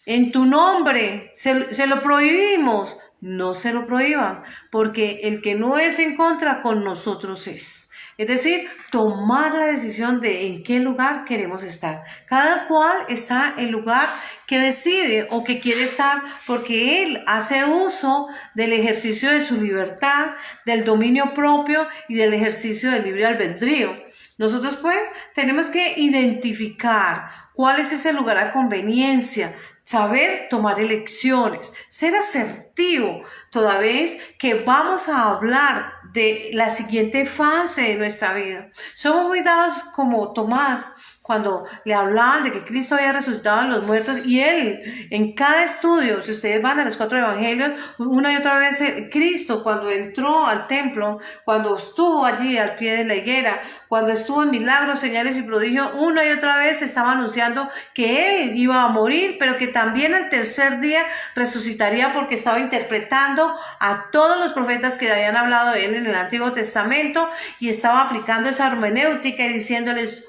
En tu nombre se lo prohibimos. No se lo prohíban, porque el que no es en contra con nosotros es. Es decir, tomar la decisión de en qué lugar queremos estar. Cada cual está en el lugar que decide o que quiere estar porque él hace uso del ejercicio de su libertad, del dominio propio y del ejercicio del libre albedrío. Nosotros pues tenemos que identificar cuál es ese lugar a conveniencia, saber tomar elecciones, ser asertivo, toda vez que vamos a hablar de la siguiente fase de nuestra vida. Somos muy dados como Tomás, cuando le hablaban de que Cristo había resucitado de los muertos, y él, en cada estudio, si ustedes van a los 4 evangelios, una y otra vez, Cristo cuando entró al templo, cuando estuvo allí al pie de la higuera, cuando estuvo en milagros, señales y prodigios, una y otra vez estaba anunciando que él iba a morir, pero que también al tercer día resucitaría, porque estaba interpretando a todos los profetas que habían hablado de él en el Antiguo Testamento, y estaba aplicando esa hermenéutica y diciéndoles: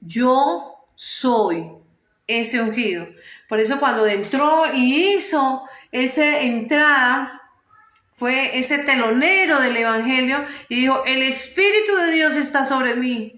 yo soy ese ungido. Por eso cuando entró y hizo esa entrada, fue ese telonero del evangelio y dijo: el Espíritu de Dios está sobre mí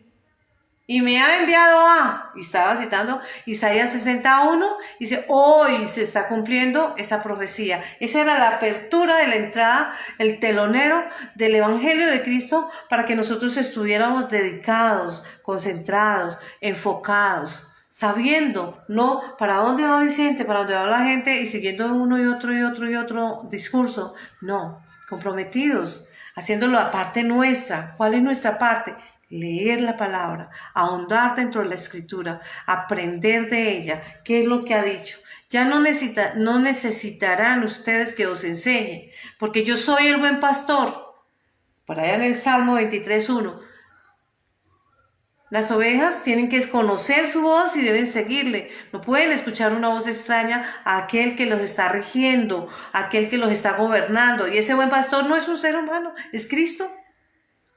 y me ha enviado a, y estaba citando Isaías 61, dice: hoy se está cumpliendo esa profecía. Esa era la apertura de la entrada, el telonero del evangelio de Cristo, para que nosotros estuviéramos dedicados, concentrados, enfocados, sabiendo, no para dónde va Vicente, para dónde va la gente, y siguiendo uno y otro discurso. No, comprometidos, haciéndolo a parte nuestra. ¿Cuál es nuestra parte? Leer la palabra, ahondar dentro de la escritura, aprender de ella, qué es lo que ha dicho. Ya no necesitarán ustedes que os enseñe, porque yo soy el buen pastor. Por allá en el Salmo 23:1. Las ovejas tienen que conocer su voz y deben seguirle. No pueden escuchar una voz extraña a aquel que los está rigiendo, a aquel que los está gobernando. Y ese buen pastor no es un ser humano, es Cristo,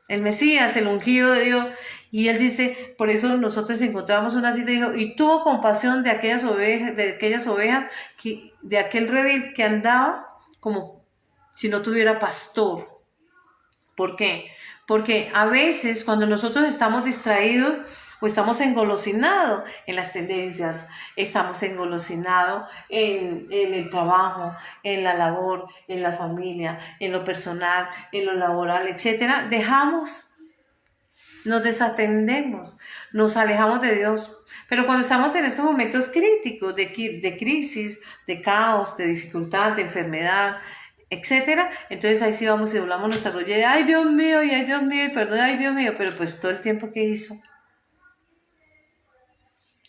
el Mesías, el ungido de Dios. Y él dice, por eso nosotros encontramos una cita, dijo: y tuvo compasión de aquellas ovejas, de aquel redil que andaba como si no tuviera pastor. ¿Por qué? Porque a veces cuando nosotros estamos distraídos o estamos engolosinados en las tendencias, estamos engolosinados en el trabajo, en la labor, en la familia, en lo personal, en lo laboral, etc., nos desatendemos, nos alejamos de Dios. Pero cuando estamos en esos momentos críticos de crisis, de caos, de dificultad, de enfermedad, etcétera, entonces ahí sí vamos y doblamos nuestra rodilla de: ay Dios mío, y ay Dios mío, y perdón, ay Dios mío, pero pues todo el tiempo que hizo.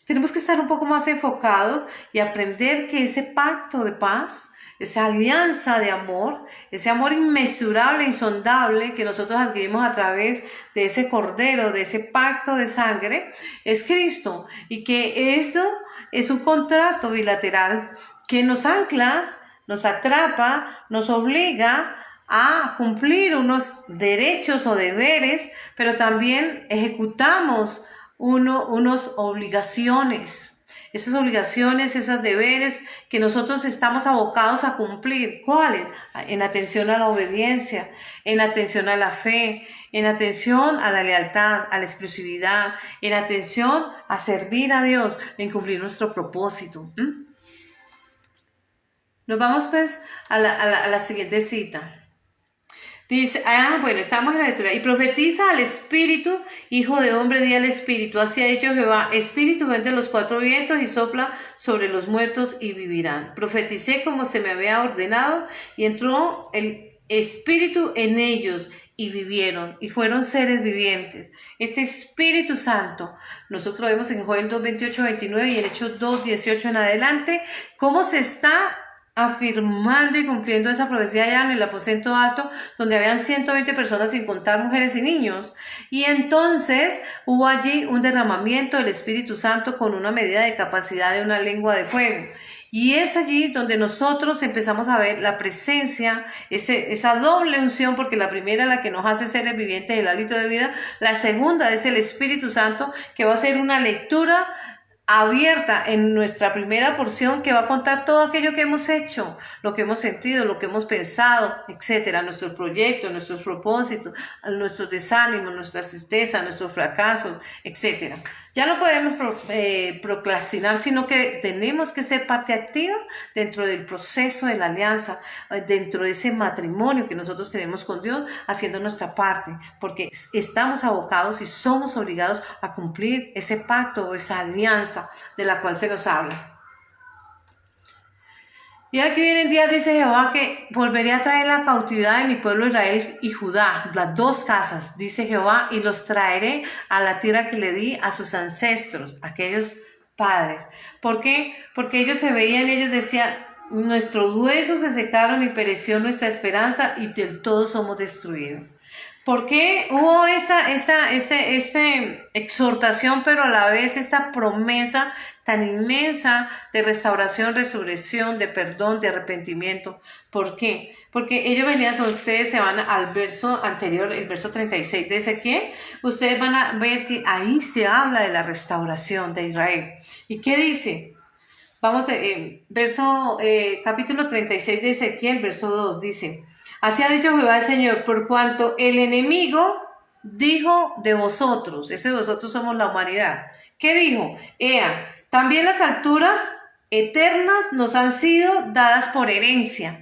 Tenemos que estar un poco más enfocados y aprender que ese pacto de paz, esa alianza de amor, ese amor inmesurable, insondable que nosotros adquirimos a través de ese cordero, de ese pacto de sangre, es Cristo, y que eso es un contrato bilateral que nos ancla, nos atrapa, nos obliga a cumplir unos derechos o deberes, pero también ejecutamos unas obligaciones. Esas obligaciones, esos deberes que nosotros estamos abocados a cumplir. ¿Cuáles? En atención a la obediencia, en atención a la fe, en atención a la lealtad, a la exclusividad, en atención a servir a Dios, en cumplir nuestro propósito. Nos vamos pues a la siguiente cita. Dice, bueno, estamos en la lectura. Y profetiza al Espíritu, hijo de hombre, di al Espíritu: así ha dicho Jehová, Espíritu, ven de los 4 vientos y sopla sobre los muertos y vivirán. Profeticé como se me había ordenado, y entró el Espíritu en ellos y vivieron, y fueron seres vivientes. Este Espíritu Santo, nosotros vemos en Joel 2:28-29 y en Hechos 2:18 en adelante, cómo se está afirmando y cumpliendo esa profecía allá en el aposento alto, donde habían 120 personas, sin contar mujeres y niños. Y entonces hubo allí un derramamiento del Espíritu Santo con una medida de capacidad de una lengua de fuego. Y es allí donde nosotros empezamos a ver la presencia, esa doble unción, porque la primera, la que nos hace seres vivientes, el hálito de vida; la segunda es el Espíritu Santo, que va a ser una lectura abierta en nuestra primera porción, que va a contar todo aquello que hemos hecho, lo que hemos sentido, lo que hemos pensado, etcétera, nuestros proyectos, nuestros propósitos, nuestros desánimos, nuestras tristezas, nuestros fracasos, etcétera. Ya no podemos procrastinar, sino que tenemos que ser parte activa dentro del proceso de la alianza, dentro de ese matrimonio que nosotros tenemos con Dios, haciendo nuestra parte, porque estamos abocados y somos obligados a cumplir ese pacto o esa alianza de la cual se nos habla. Y aquí vienen días, dice Jehová, que volveré a traer la cautividad de mi pueblo Israel y Judá, las dos casas, dice Jehová, y los traeré a la tierra que le di a sus ancestros, aquellos padres. ¿Por qué? Porque ellos se veían, ellos decían, nuestros huesos se secaron y pereció nuestra esperanza y del todo somos destruidos. ¿Por qué hubo esta exhortación, pero a la vez esta promesa tan inmensa de restauración, resurrección, de perdón, de arrepentimiento? ¿Por qué? Porque ellos venían, ustedes se van al verso anterior, el verso 36 de Ezequiel, ustedes van a ver que ahí se habla de la restauración de Israel. ¿Y qué dice? Vamos, capítulo 36 de Ezequiel, verso 2, dice: así ha dicho Jehová el Señor, por cuanto el enemigo dijo de vosotros, ese de vosotros somos la humanidad. ¿Qué dijo? Ea, también las alturas eternas nos han sido dadas por herencia.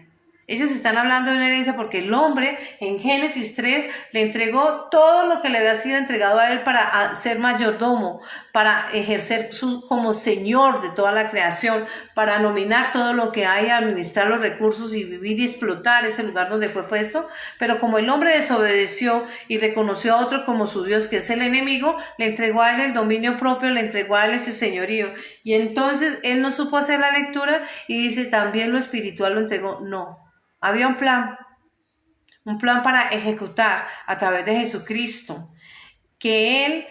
Ellos están hablando de una herencia porque el hombre en Génesis 3 le entregó todo lo que le había sido entregado a él para ser mayordomo, para ejercer como señor de toda la creación, para nominar todo lo que hay, administrar los recursos y vivir y explotar ese lugar donde fue puesto. Pero como el hombre desobedeció y reconoció a otro como su Dios, que es el enemigo, le entregó a él el dominio propio, le entregó a él ese señorío. Y entonces él no supo hacer la lectura y dice, también lo espiritual lo entregó. No. Había un plan para ejecutar a través de Jesucristo, que Él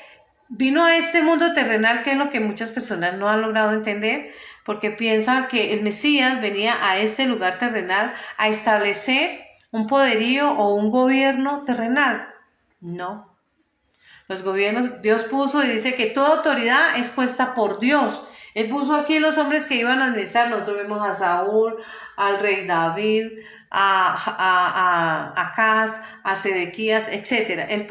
vino a este mundo terrenal, que es lo que muchas personas no han logrado entender, porque piensan que el Mesías venía a este lugar terrenal a establecer un poderío o un gobierno terrenal. No. Los gobiernos, Dios puso y dice que toda autoridad es puesta por Dios. Él puso aquí los hombres que iban a administrar. Nosotros vemos a Saúl, al rey David, a Acaz, a Sedequías, etc. Él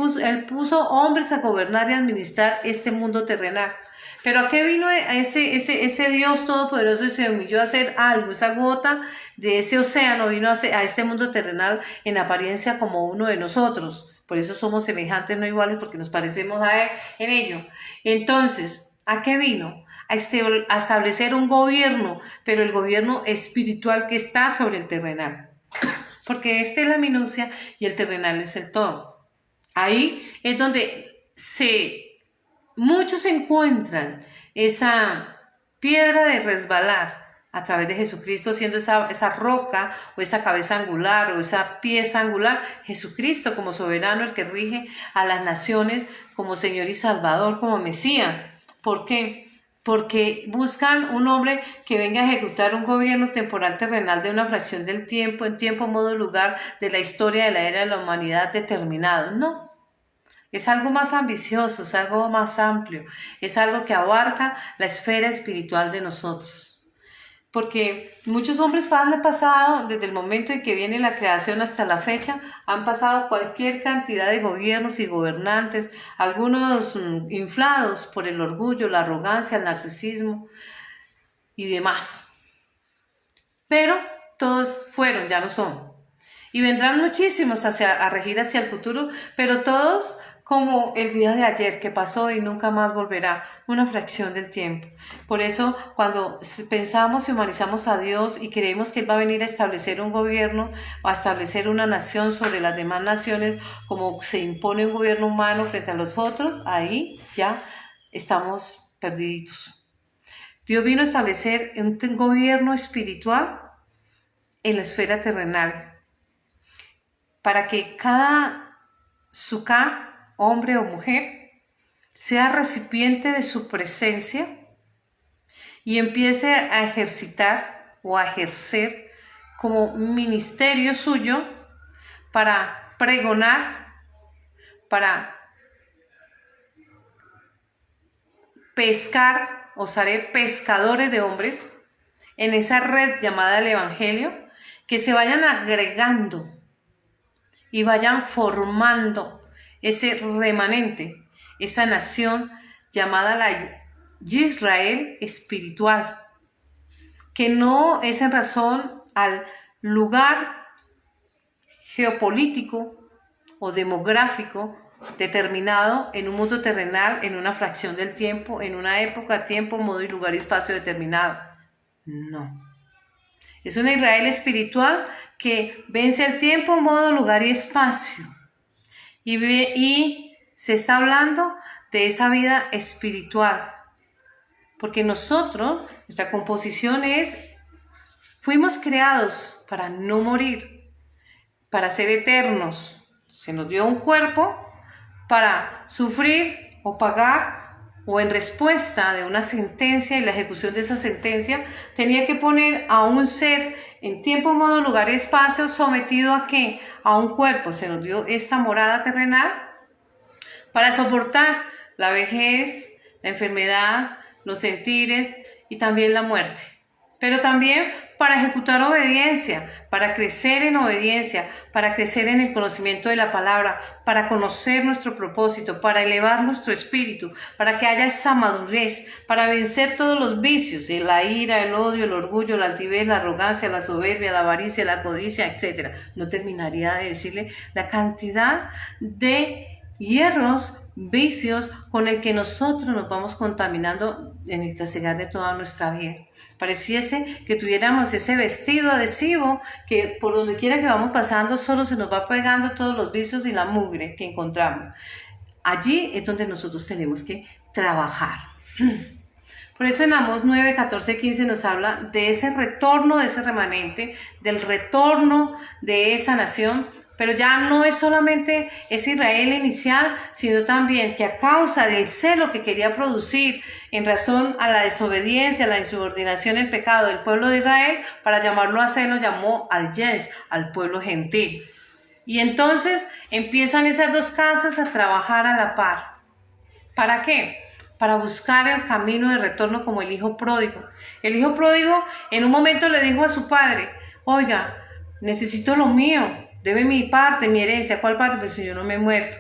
puso hombres a gobernar y administrar este mundo terrenal. Pero ¿a qué vino ese Dios todopoderoso y se humilló a hacer algo? Esa gota de ese océano vino a este mundo terrenal en apariencia como uno de nosotros. Por eso somos semejantes, no iguales, porque nos parecemos a él en ello. Entonces, ¿a qué vino? A establecer un gobierno, pero el gobierno espiritual que está sobre el terrenal. Porque es la minucia y el terrenal es el todo. Ahí es donde muchos encuentran esa piedra de resbalar a través de Jesucristo, siendo esa roca o esa cabeza angular o esa pieza angular, Jesucristo como soberano, el que rige a las naciones, como Señor y Salvador, como Mesías. ¿Por qué? Porque buscan un hombre que venga a ejecutar un gobierno temporal terrenal de una fracción del tiempo, en tiempo, modo, lugar de la historia de la era de la humanidad determinado. No, es algo más ambicioso, es algo más amplio, es algo que abarca la esfera espiritual de nosotros. Porque muchos hombres han pasado, desde el momento en que viene la creación hasta la fecha, han pasado cualquier cantidad de gobiernos y gobernantes, algunos inflados por el orgullo, la arrogancia, el narcisismo y demás. Pero todos fueron, ya no son. Y vendrán muchísimos a regir hacia el futuro, pero todos como el día de ayer que pasó y nunca más volverá, una fracción del tiempo. Por eso, cuando pensamos y humanizamos a Dios y creemos que Él va a venir a establecer un gobierno o a establecer una nación sobre las demás naciones, como se impone un gobierno humano frente a los otros, ahí ya estamos perdidos. Dios vino a establecer un gobierno espiritual en la esfera terrenal, para que cada suká, hombre o mujer, sea recipiente de su presencia y empiece a ejercitar o a ejercer como ministerio suyo para pregonar, para pescar, os haré pescadores de hombres en esa red llamada el Evangelio, que se vayan agregando y vayan formando ese remanente, esa nación llamada la Israel espiritual, que no es en razón al lugar geopolítico o demográfico determinado en un mundo terrenal, en una fracción del tiempo, en una época, tiempo, modo y lugar y espacio determinado. No. Es una Israel espiritual que vence el tiempo, modo, lugar y espacio. Y se está hablando de esa vida espiritual. Porque nosotros, nuestra composición fuimos creados para no morir, para ser eternos. Se nos dio un cuerpo para sufrir o pagar, o en respuesta de una sentencia y la ejecución de esa sentencia, tenía que poner a un ser en tiempo, modo, lugar y espacio, sometido ¿a qué? A un cuerpo. Se nos dio esta morada terrenal para soportar la vejez, la enfermedad, los sentires y también la muerte. Pero también para ejecutar obediencia, para crecer en obediencia, para crecer en el conocimiento de la palabra, para conocer nuestro propósito, para elevar nuestro espíritu, para que haya esa madurez, para vencer todos los vicios, la ira, el odio, el orgullo, la altivez, la arrogancia, la soberbia, la avaricia, la codicia, etc. No terminaría de decirle la cantidad de hierros, vicios con el que nosotros nos vamos contaminando en el trasegar de toda nuestra vida. Pareciese que tuviéramos ese vestido adhesivo que por donde quiera que vamos pasando solo se nos va pegando todos los vicios y la mugre que encontramos. Allí es donde nosotros tenemos que trabajar. Por eso en Amós 9, 14, 15 nos habla de ese retorno, de ese remanente, del retorno de esa nación. Pero ya no es solamente ese Israel inicial, sino también que a causa del celo que quería producir en razón a la desobediencia, a la insubordinación, el pecado del pueblo de Israel, para llamarlo a celo, llamó al Jens, al pueblo gentil. Y entonces empiezan esas dos casas a trabajar a la par. ¿Para qué? Para buscar el camino de retorno como el hijo pródigo. El hijo pródigo en un momento le dijo a su padre, oiga, necesito lo mío. Debe mi parte, mi herencia. ¿Cuál parte? Pues si yo no me he muerto.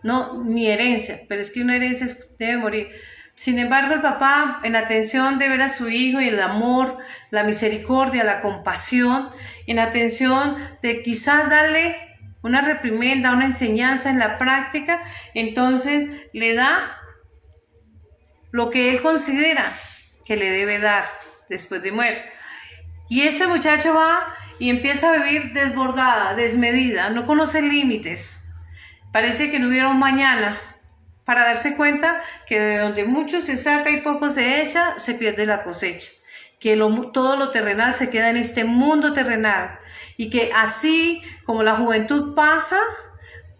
No, mi herencia. Pero es que una herencia debe morir. Sin embargo, el papá, en atención de ver a su hijo y el amor, la misericordia, la compasión, en atención de quizás darle una reprimenda, una enseñanza en la práctica, entonces le da lo que él considera que le debe dar después de muerto. Y este muchacho va y empieza a vivir desbordada, desmedida, no conoce límites. Parece que no hubiera un mañana, para darse cuenta que de donde mucho se saca y poco se echa, se pierde la cosecha. Que todo lo terrenal se queda en este mundo terrenal. Y que así como la juventud pasa,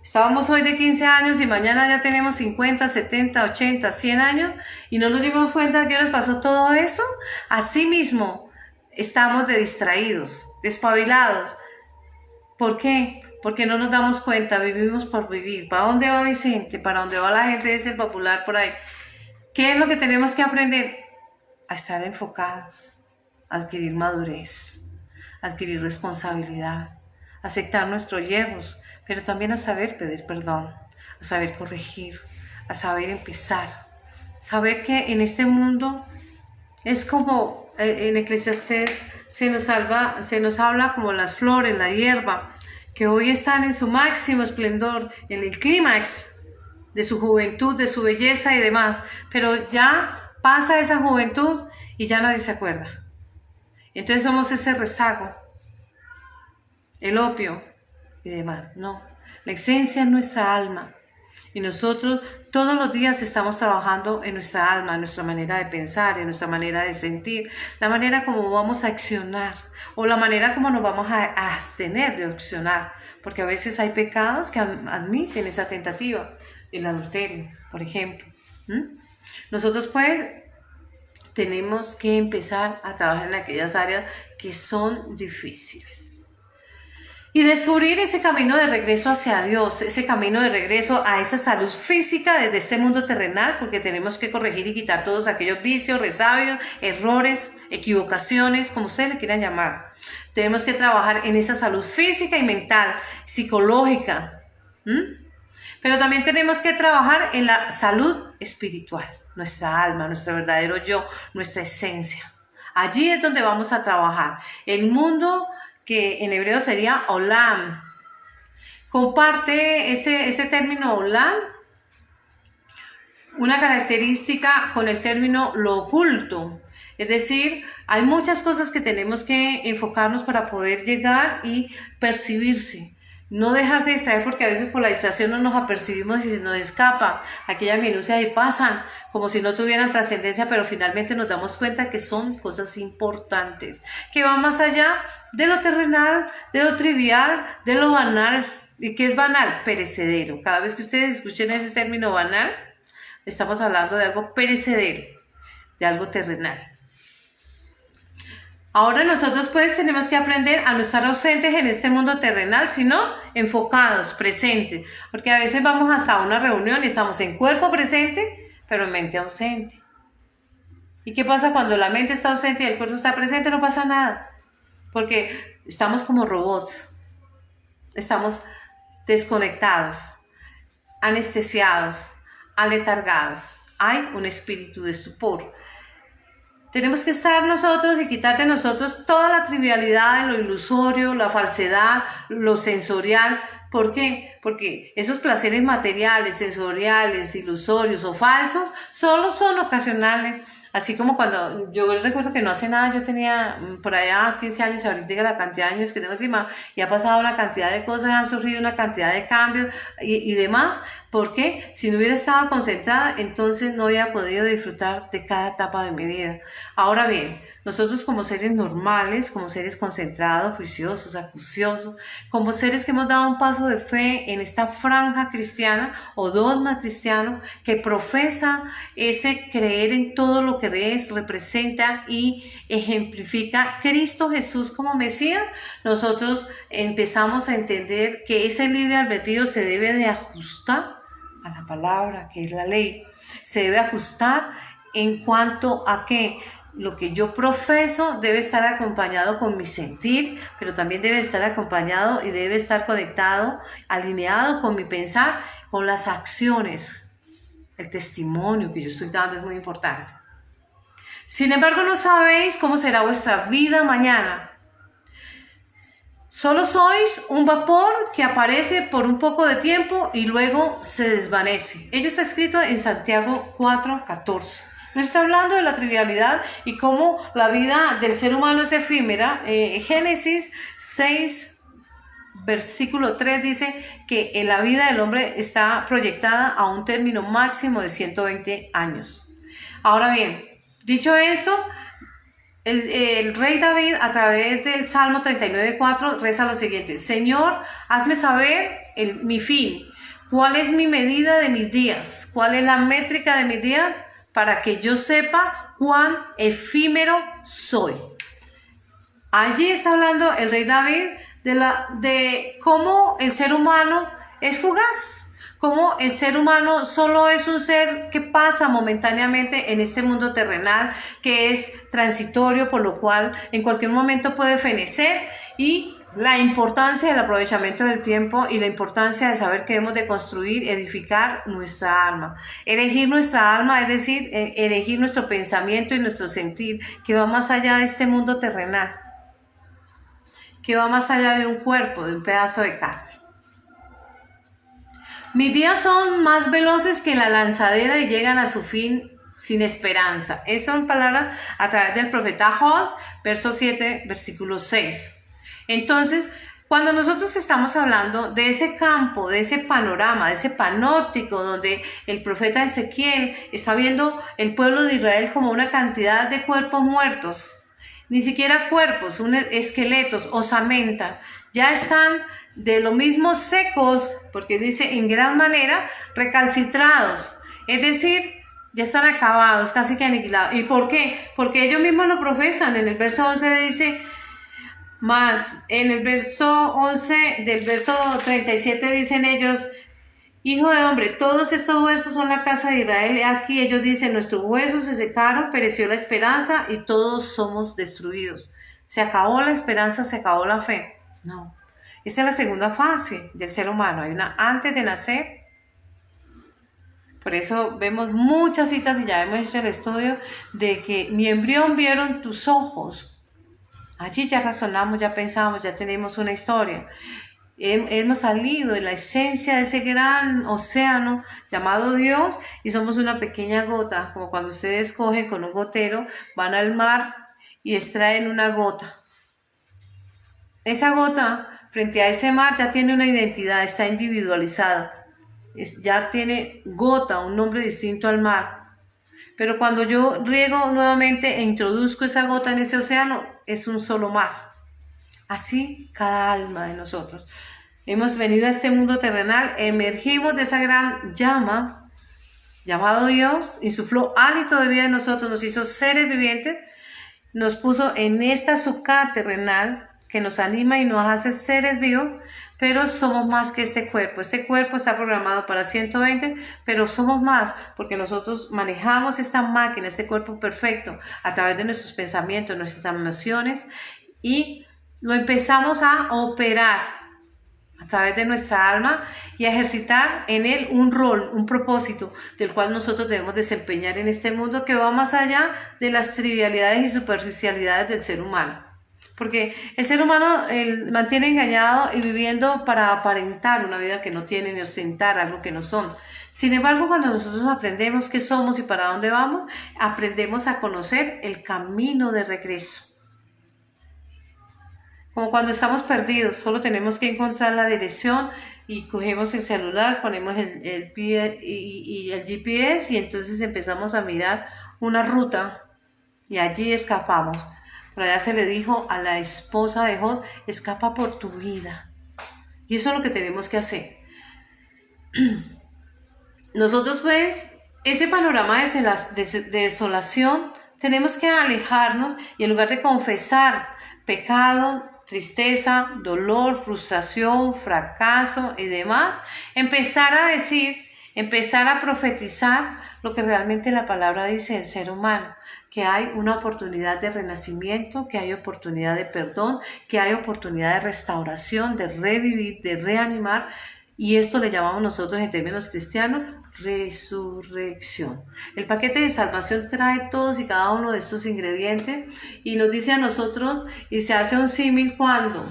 estábamos hoy de 15 años y mañana ya tenemos 50, 70, 80, 100 años y no nos dimos cuenta de que nos pasó todo eso. Así mismo estamos de distraídos, despabilados. ¿Por qué? Porque no nos damos cuenta, vivimos por vivir. ¿Para dónde va Vicente? ¿Para dónde va la gente de ese popular por ahí? ¿Qué es lo que tenemos que aprender? A estar enfocados, a adquirir madurez, a adquirir responsabilidad, a aceptar nuestros hierros, pero también a saber pedir perdón, a saber corregir, a saber empezar. Saber que en este mundo es como en Eclesiastés se nos habla como las flores, la hierba, que hoy están en su máximo esplendor, en el clímax de su juventud, de su belleza y demás, pero ya pasa esa juventud y ya nadie se acuerda. Entonces somos ese rezago, el opio y demás. No, la esencia es nuestra alma. Y nosotros todos los días estamos trabajando en nuestra alma, en nuestra manera de pensar, en nuestra manera de sentir, la manera como vamos a accionar o la manera como nos vamos a abstener de accionar. Porque a veces hay pecados que admiten esa tentativa, el adulterio, por ejemplo. Nosotros pues tenemos que empezar a trabajar en aquellas áreas que son difíciles. Y descubrir ese camino de regreso hacia Dios, ese camino de regreso a esa salud física desde este mundo terrenal, porque tenemos que corregir y quitar todos aquellos vicios, resabios, errores, equivocaciones, como ustedes le quieran llamar. Tenemos que trabajar en esa salud física y mental, psicológica. Pero también tenemos que trabajar en la salud espiritual, nuestra alma, nuestro verdadero yo, nuestra esencia. Allí es donde vamos a trabajar. El mundo que en hebreo sería olam, comparte ese término olam, una característica con el término lo oculto. Es decir, hay muchas cosas que tenemos que enfocarnos para poder llegar y percibirse. No dejarse distraer, porque a veces por la distracción no nos apercibimos y se nos escapa aquellas minucias y pasan como si no tuvieran trascendencia, pero finalmente nos damos cuenta que son cosas importantes, que van más allá de lo terrenal, de lo trivial, de lo banal. ¿Y qué es banal? Perecedero. Cada vez que ustedes escuchen ese término banal, estamos hablando de algo perecedero, de algo terrenal. Ahora nosotros pues tenemos que aprender a no estar ausentes en este mundo terrenal, sino enfocados, presentes. Porque a veces vamos hasta una reunión y estamos en cuerpo presente, pero en mente ausente. ¿Y qué pasa cuando la mente está ausente y el cuerpo está presente? No pasa nada. Porque estamos como robots. Estamos desconectados, anestesiados, aletargados. Hay un espíritu de estupor. Tenemos que estar nosotros y quitar de nosotros toda la trivialidad de lo ilusorio, la falsedad, lo sensorial. ¿Por qué? Porque esos placeres materiales, sensoriales, ilusorios o falsos, solo son ocasionales. Así como cuando yo recuerdo que no hace nada, yo tenía por allá 15 años, ahorita la cantidad de años que tengo encima, y ha pasado una cantidad de cosas, han surgido una cantidad de cambios y demás, porque si no hubiera estado concentrada, entonces no hubiera podido disfrutar de cada etapa de mi vida. Ahora bien, nosotros como seres normales, como seres concentrados, juiciosos, acuciosos, como seres que hemos dado un paso de fe en esta franja cristiana o dogma cristiano que profesa ese creer en todo lo que representa y ejemplifica Cristo Jesús como Mesías, nosotros empezamos a entender que ese libre albedrío se debe de ajustar a la palabra, que es la ley. Se debe ajustar en cuanto a que lo que yo profeso debe estar acompañado con mi sentir, pero también debe estar acompañado y debe estar conectado, alineado con mi pensar, con las acciones. El testimonio que yo estoy dando es muy importante. Sin embargo, no sabéis cómo será vuestra vida mañana. Solo sois un vapor que aparece por un poco de tiempo y luego se desvanece. Ello está escrito en Santiago 4:14. Nos está hablando de la trivialidad y cómo la vida del ser humano es efímera. Génesis 6, versículo 3 dice que la vida del hombre está proyectada a un término máximo de 120 años. Ahora bien, dicho esto, el rey David a través del Salmo 39:4 reza lo siguiente: Señor, hazme saber mi fin, cuál es mi medida de mis días, cuál es la métrica de mis días, para que yo sepa cuán efímero soy. Allí está hablando el rey David de cómo el ser humano es fugaz, cómo el ser humano solo es un ser que pasa momentáneamente en este mundo terrenal, que es transitorio, por lo cual en cualquier momento puede fenecer, y la importancia del aprovechamiento del tiempo y la importancia de saber que debemos de construir, edificar nuestra alma. Elegir nuestra alma, es decir, elegir nuestro pensamiento y nuestro sentir, que va más allá de este mundo terrenal, que va más allá de un cuerpo, de un pedazo de carne. Mis días son más veloces que la lanzadera y llegan a su fin sin esperanza. Estas son palabras a través del profeta Job, verso 7, versículo 6. Entonces, cuando nosotros estamos hablando de ese campo, de ese panorama, de ese panóptico donde el profeta Ezequiel está viendo el pueblo de Israel como una cantidad de cuerpos muertos, ni siquiera cuerpos, esqueletos, osamenta, ya están de lo mismo secos, porque dice en gran manera recalcitrados, es decir, ya están acabados, casi que aniquilados. ¿Y por qué? Porque ellos mismos lo profesan. En el verso 11 dice, más en el verso 11 del verso 37 dicen ellos: Hijo de hombre, todos estos huesos son la casa de Israel. Aquí ellos dicen: nuestros huesos se secaron, pereció la esperanza y todos somos destruidos. ¿Se acabó la esperanza? ¿Se acabó la fe? No. Esa es la segunda fase del ser humano. Hay una antes de nacer. Por eso vemos muchas citas, y ya hemos hecho el estudio, de que mi embrión vieron tus ojos. Allí ya razonamos, ya pensamos, ya tenemos una historia. Hemos salido de la esencia de ese gran océano llamado Dios y somos una pequeña gota, como cuando ustedes cogen con un gotero, van al mar y extraen una gota. Esa gota, frente a ese mar, ya tiene una identidad, está individualizada. Ya tiene gota, un nombre distinto al mar. Pero cuando yo riego nuevamente e introduzco esa gota en ese océano, es un solo mar. Así cada alma de nosotros. Hemos venido a este mundo terrenal, emergimos de esa gran llama, llamado Dios, insufló hálito de vida en nosotros, nos hizo seres vivientes, nos puso en esta sucá terrenal que nos anima y nos hace seres vivos, pero somos más que este cuerpo. Este cuerpo está programado para 120, pero somos más porque nosotros manejamos esta máquina, este cuerpo perfecto, a través de nuestros pensamientos, nuestras emociones, y lo empezamos a operar a través de nuestra alma y a ejercitar en él un rol, un propósito del cual nosotros debemos desempeñar en este mundo que va más allá de las trivialidades y superficialidades del ser humano. Porque el ser humano mantiene engañado y viviendo para aparentar una vida que no tiene ni ostentar algo que no son. Sin embargo, cuando nosotros aprendemos qué somos y para dónde vamos, aprendemos a conocer el camino de regreso. Como cuando estamos perdidos, solo tenemos que encontrar la dirección y cogemos el celular, ponemos el GPS y entonces empezamos a mirar una ruta y allí escapamos. Por allá se le dijo a la esposa de Job, escapa por tu vida. Y eso es lo que tenemos que hacer. Nosotros pues, ese panorama de desolación, tenemos que alejarnos y en lugar de confesar pecado, tristeza, dolor, frustración, fracaso y demás, empezar a decir, empezar a profetizar lo que realmente la palabra dice del ser humano, que hay una oportunidad de renacimiento, que hay oportunidad de perdón, que hay oportunidad de restauración, de revivir, de reanimar, y esto le llamamos nosotros en términos cristianos resurrección. El paquete de salvación trae todos y cada uno de estos ingredientes y nos dice a nosotros, y se hace un símil cuando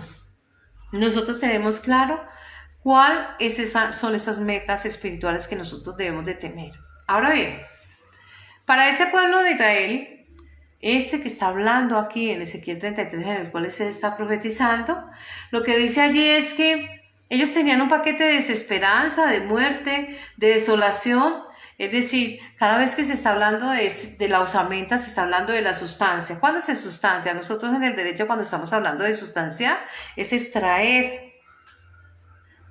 nosotros tenemos claro son esas metas espirituales que nosotros debemos de tener. Ahora bien, para este pueblo de Israel, este que está hablando aquí en Ezequiel 33, en el cual se está profetizando, lo que dice allí es que ellos tenían un paquete de desesperanza, de muerte, de desolación. Es decir, cada vez que se está hablando de la osamenta, se está hablando de la sustancia. ¿Cuándo es sustancia? Nosotros en el derecho, cuando estamos hablando de sustancia, es extraer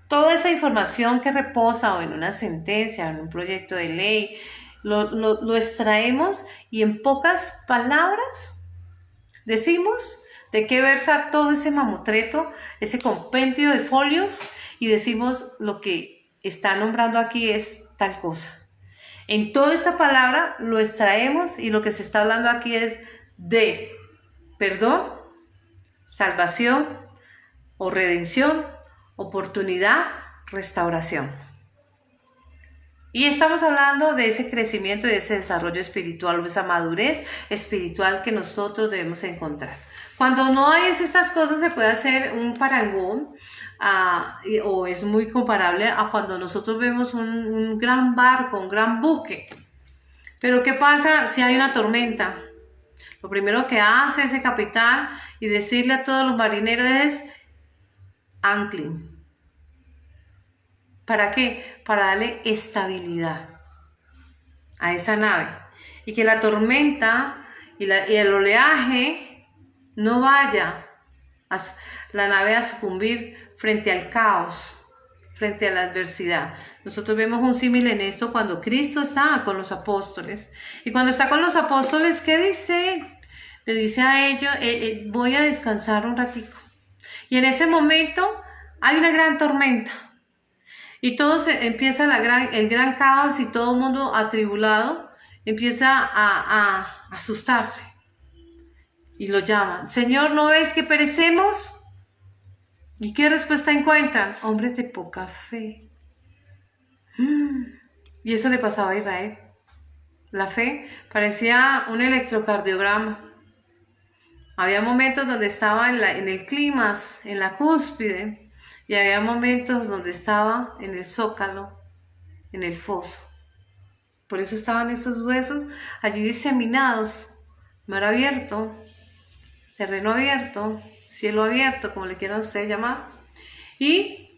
toda esa información que reposa o en una sentencia, en un proyecto de ley, lo extraemos y en pocas palabras decimos de qué versa todo ese mamotreto, ese compendio de folios, y decimos lo que está nombrando aquí es tal cosa. En toda esta palabra lo extraemos y lo que se está hablando aquí es de perdón, salvación o redención, oportunidad, restauración. Y estamos hablando de ese crecimiento, de ese desarrollo espiritual o esa madurez espiritual que nosotros debemos encontrar. Cuando no hay estas cosas se puede hacer un parangón o es muy comparable a cuando nosotros vemos un gran barco, un gran buque. Pero ¿qué pasa si hay una tormenta? Lo primero que hace ese capitán y decirle a todos los marineros es anclen. ¿Para qué? Para darle estabilidad a esa nave y que la tormenta y el oleaje no vaya la nave a sucumbir frente al caos, frente a la adversidad. Nosotros vemos un símil en esto cuando Cristo está con los apóstoles. Y cuando está con los apóstoles, ¿qué dice? Le dice a ellos, voy a descansar un ratico. Y en ese momento hay una gran tormenta. Y todo empieza el gran caos y todo el mundo atribulado empieza a asustarse. Y lo llaman, Señor, ¿no ves que perecemos? ¿Y qué respuesta encuentran? Hombres de poca fe. Y eso le pasaba a Israel. La fe parecía un electrocardiograma. Había momentos donde estaba en el clímax, en la cúspide, Y había momentos donde estaba en el zócalo, en el foso. Por eso estaban esos huesos allí diseminados, mar abierto, terreno abierto, cielo abierto, como le quieran ustedes llamar. ¿Y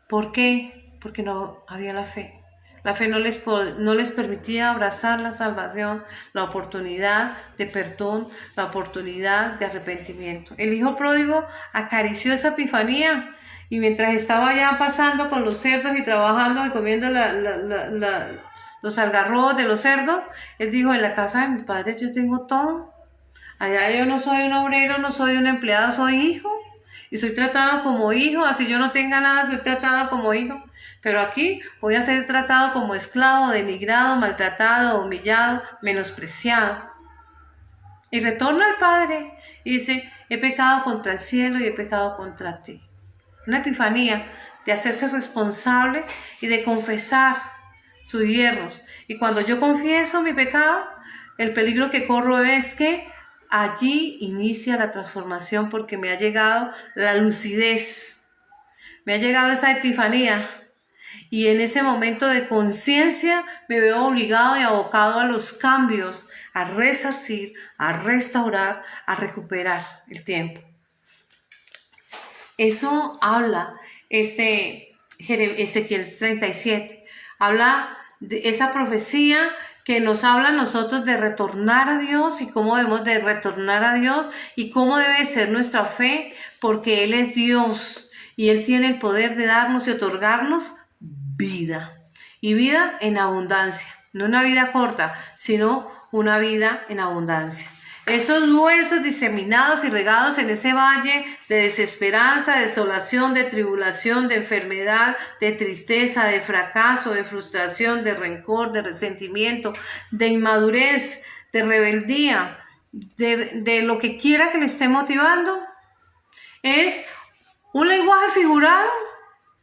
por qué? Porque no había la fe. La fe no les permitía abrazar la salvación, la oportunidad de perdón, la oportunidad de arrepentimiento. El hijo pródigo acarició esa epifanía y mientras estaba ya pasando con los cerdos y trabajando y comiendo los algarrobos de los cerdos, él dijo, en la casa de mi padre yo tengo todo. Allá yo no soy un obrero, no soy un empleado, soy hijo. Y soy tratado como hijo, así yo no tenga nada, soy tratado como hijo. Pero aquí voy a ser tratado como esclavo, denigrado, maltratado, humillado, menospreciado. Y retorna al Padre y dice, he pecado contra el cielo y he pecado contra ti. Una epifanía de hacerse responsable y de confesar sus hierros. Y cuando yo confieso mi pecado, el peligro que corro es que allí inicia la transformación porque me ha llegado la lucidez, me ha llegado esa epifanía y en ese momento de conciencia me veo obligado y abocado a los cambios, a resarcir, a restaurar, a recuperar el tiempo. Eso habla Ezequiel 37, habla de esa profecía que nos habla a nosotros de retornar a Dios y cómo debemos de retornar a Dios y cómo debe ser nuestra fe, porque Él es Dios y Él tiene el poder de darnos y otorgarnos vida. Y vida en abundancia, no una vida corta, sino una vida en abundancia. Esos huesos diseminados y regados en ese valle de desesperanza, de desolación, de tribulación, de enfermedad, de tristeza, de fracaso, de frustración, de rencor, de resentimiento, de inmadurez, de rebeldía, de lo que quiera que le esté motivando, es un lenguaje figurado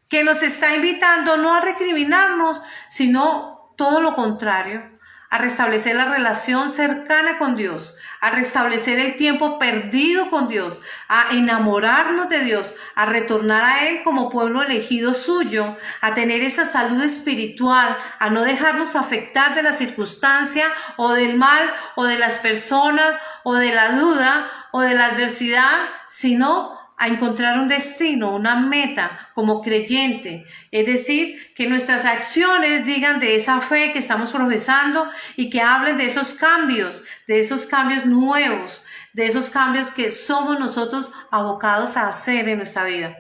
que nos está invitando no a recriminarnos, sino todo lo contrario, a restablecer la relación cercana con Dios, a restablecer el tiempo perdido con Dios, a enamorarnos de Dios, a retornar a Él como pueblo elegido suyo, a tener esa salud espiritual, a no dejarnos afectar de la circunstancia o del mal o de las personas o de la duda o de la adversidad, sino a encontrar un destino, una meta como creyente. Es decir, que nuestras acciones digan de esa fe que estamos profesando y que hablen de esos cambios nuevos, de esos cambios que somos nosotros abocados a hacer en nuestra vida.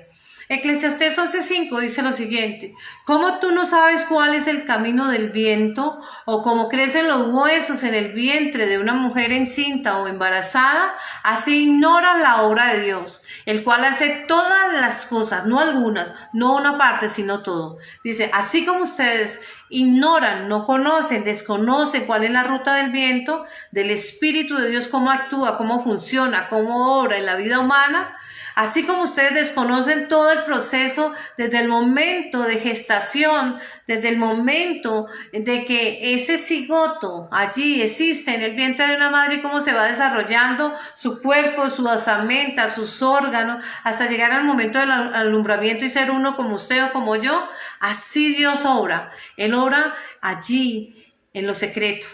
Eclesiastés 11:5 dice lo siguiente: ¿cómo tú no sabes cuál es el camino del viento, o cómo crecen los huesos en el vientre de una mujer encinta o embarazada? Así ignoran la obra de Dios, el cual hace todas las cosas, no algunas, no una parte, sino todo. Dice, así como ustedes ignoran, no conocen, desconocen cuál es la ruta del viento, del Espíritu de Dios, cómo actúa, cómo funciona, cómo obra en la vida humana, así como ustedes desconocen todo el proceso desde el momento de gestación, desde el momento de que ese cigoto allí existe en el vientre de una madre y cómo se va desarrollando su cuerpo, su basamenta, sus órganos, hasta llegar al momento del alumbramiento y ser uno como usted o como yo, así Dios obra. Él obra allí en lo secreto.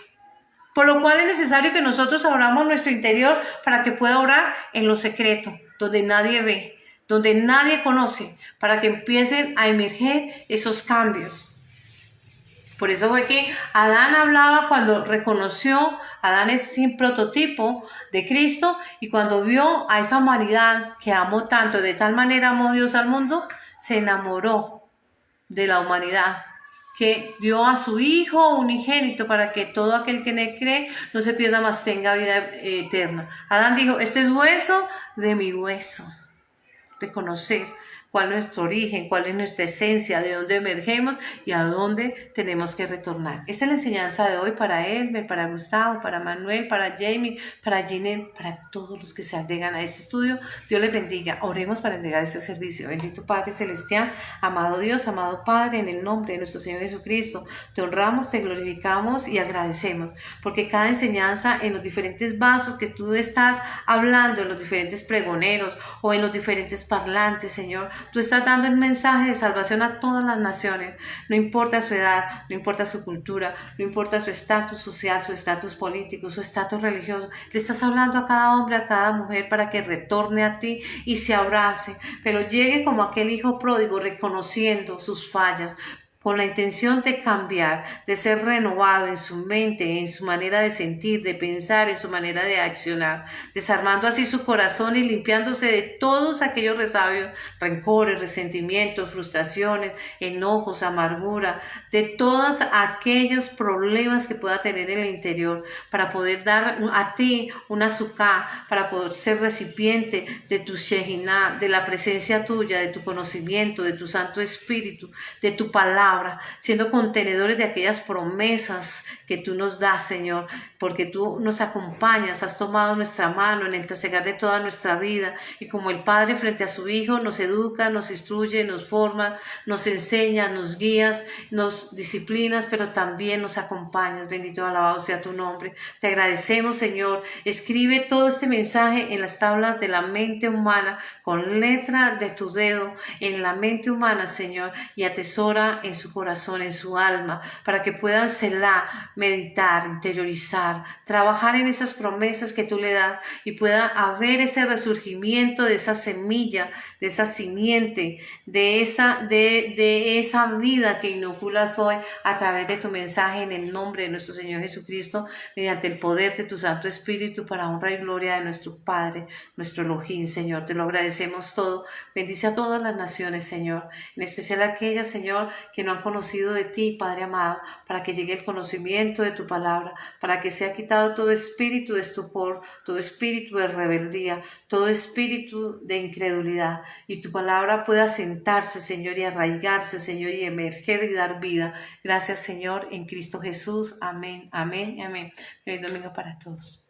Por lo cual es necesario que nosotros abramos nuestro interior para que pueda obrar en lo secreto, donde nadie ve, donde nadie conoce, para que empiecen a emerger esos cambios. Por eso fue que Adán hablaba cuando reconoció, Adán es un prototipo de Cristo, y cuando vio a esa humanidad que amó tanto, de tal manera amó Dios al mundo, se enamoró de la humanidad, que dio a su Hijo unigénito para que todo aquel que en él cree no se pierda, mas tenga vida eterna. Adán dijo, este es hueso de mi hueso. Reconocer cuál es nuestro origen, cuál es nuestra esencia, de dónde emergemos y a dónde tenemos que retornar. Esta es la enseñanza de hoy para Elmer, para Gustavo, para Manuel, para Jamie, para Ginette, para todos los que se agregan a este estudio. Dios les bendiga. Oremos para entregar este servicio. Bendito Padre Celestial, amado Dios, amado Padre, en el nombre de nuestro Señor Jesucristo, te honramos, te glorificamos y agradecemos, porque cada enseñanza en los diferentes vasos que tú estás hablando, en los diferentes pregoneros o en los diferentes parlantes, Señor, Tú estás dando el mensaje de salvación a todas las naciones, no importa su edad, no importa su cultura, no importa su estatus social, su estatus político, su estatus religioso. Le estás hablando a cada hombre, a cada mujer para que retorne a ti y se abrace, pero llegue como aquel hijo pródigo reconociendo sus fallas, con la intención de cambiar, de ser renovado en su mente, en su manera de sentir, de pensar, en su manera de accionar, desarmando así su corazón y limpiándose de todos aquellos resabios, rencores, resentimientos, frustraciones, enojos, amargura, de todos aquellos problemas que pueda tener en el interior, para poder dar a ti una suká, para poder ser recipiente de tu Shekinah, de la presencia tuya, de tu conocimiento, de tu Santo Espíritu, de tu palabra, siendo contenedores de aquellas promesas que tú nos das, Señor, porque tú nos acompañas, has tomado nuestra mano en el trasegar de toda nuestra vida, y como el Padre frente a su Hijo nos educa, nos instruye, nos forma, nos enseña, nos guías, nos disciplinas, pero también nos acompañas. Bendito y alabado sea tu nombre. Te agradecemos, Señor. Escribe todo este mensaje en las tablas de la mente humana, con letra de tu dedo en la mente humana, Señor, y atesora en su corazón, en su alma, para que puedan celar, meditar, interiorizar, trabajar en esas promesas que tú le das, y pueda haber ese resurgimiento de esa semilla, de esa simiente, de esa vida que inoculas hoy a través de tu mensaje, en el nombre de nuestro Señor Jesucristo, mediante el poder de tu Santo Espíritu, para honra y gloria de nuestro Padre, nuestro Elohim, Señor. Te lo agradecemos todo. Bendice a todas las naciones, Señor, en especial a aquellas, Señor, que no han conocido de ti, Padre amado, para que llegue el conocimiento de tu palabra, para que sea quitado todo espíritu de estupor, todo espíritu de rebeldía, todo espíritu de incredulidad, y tu palabra pueda sentarse, Señor, y arraigarse, Señor, y emerger y dar vida. Gracias, Señor, en Cristo Jesús. Amén, amén y amén. Feliz domingo para todos.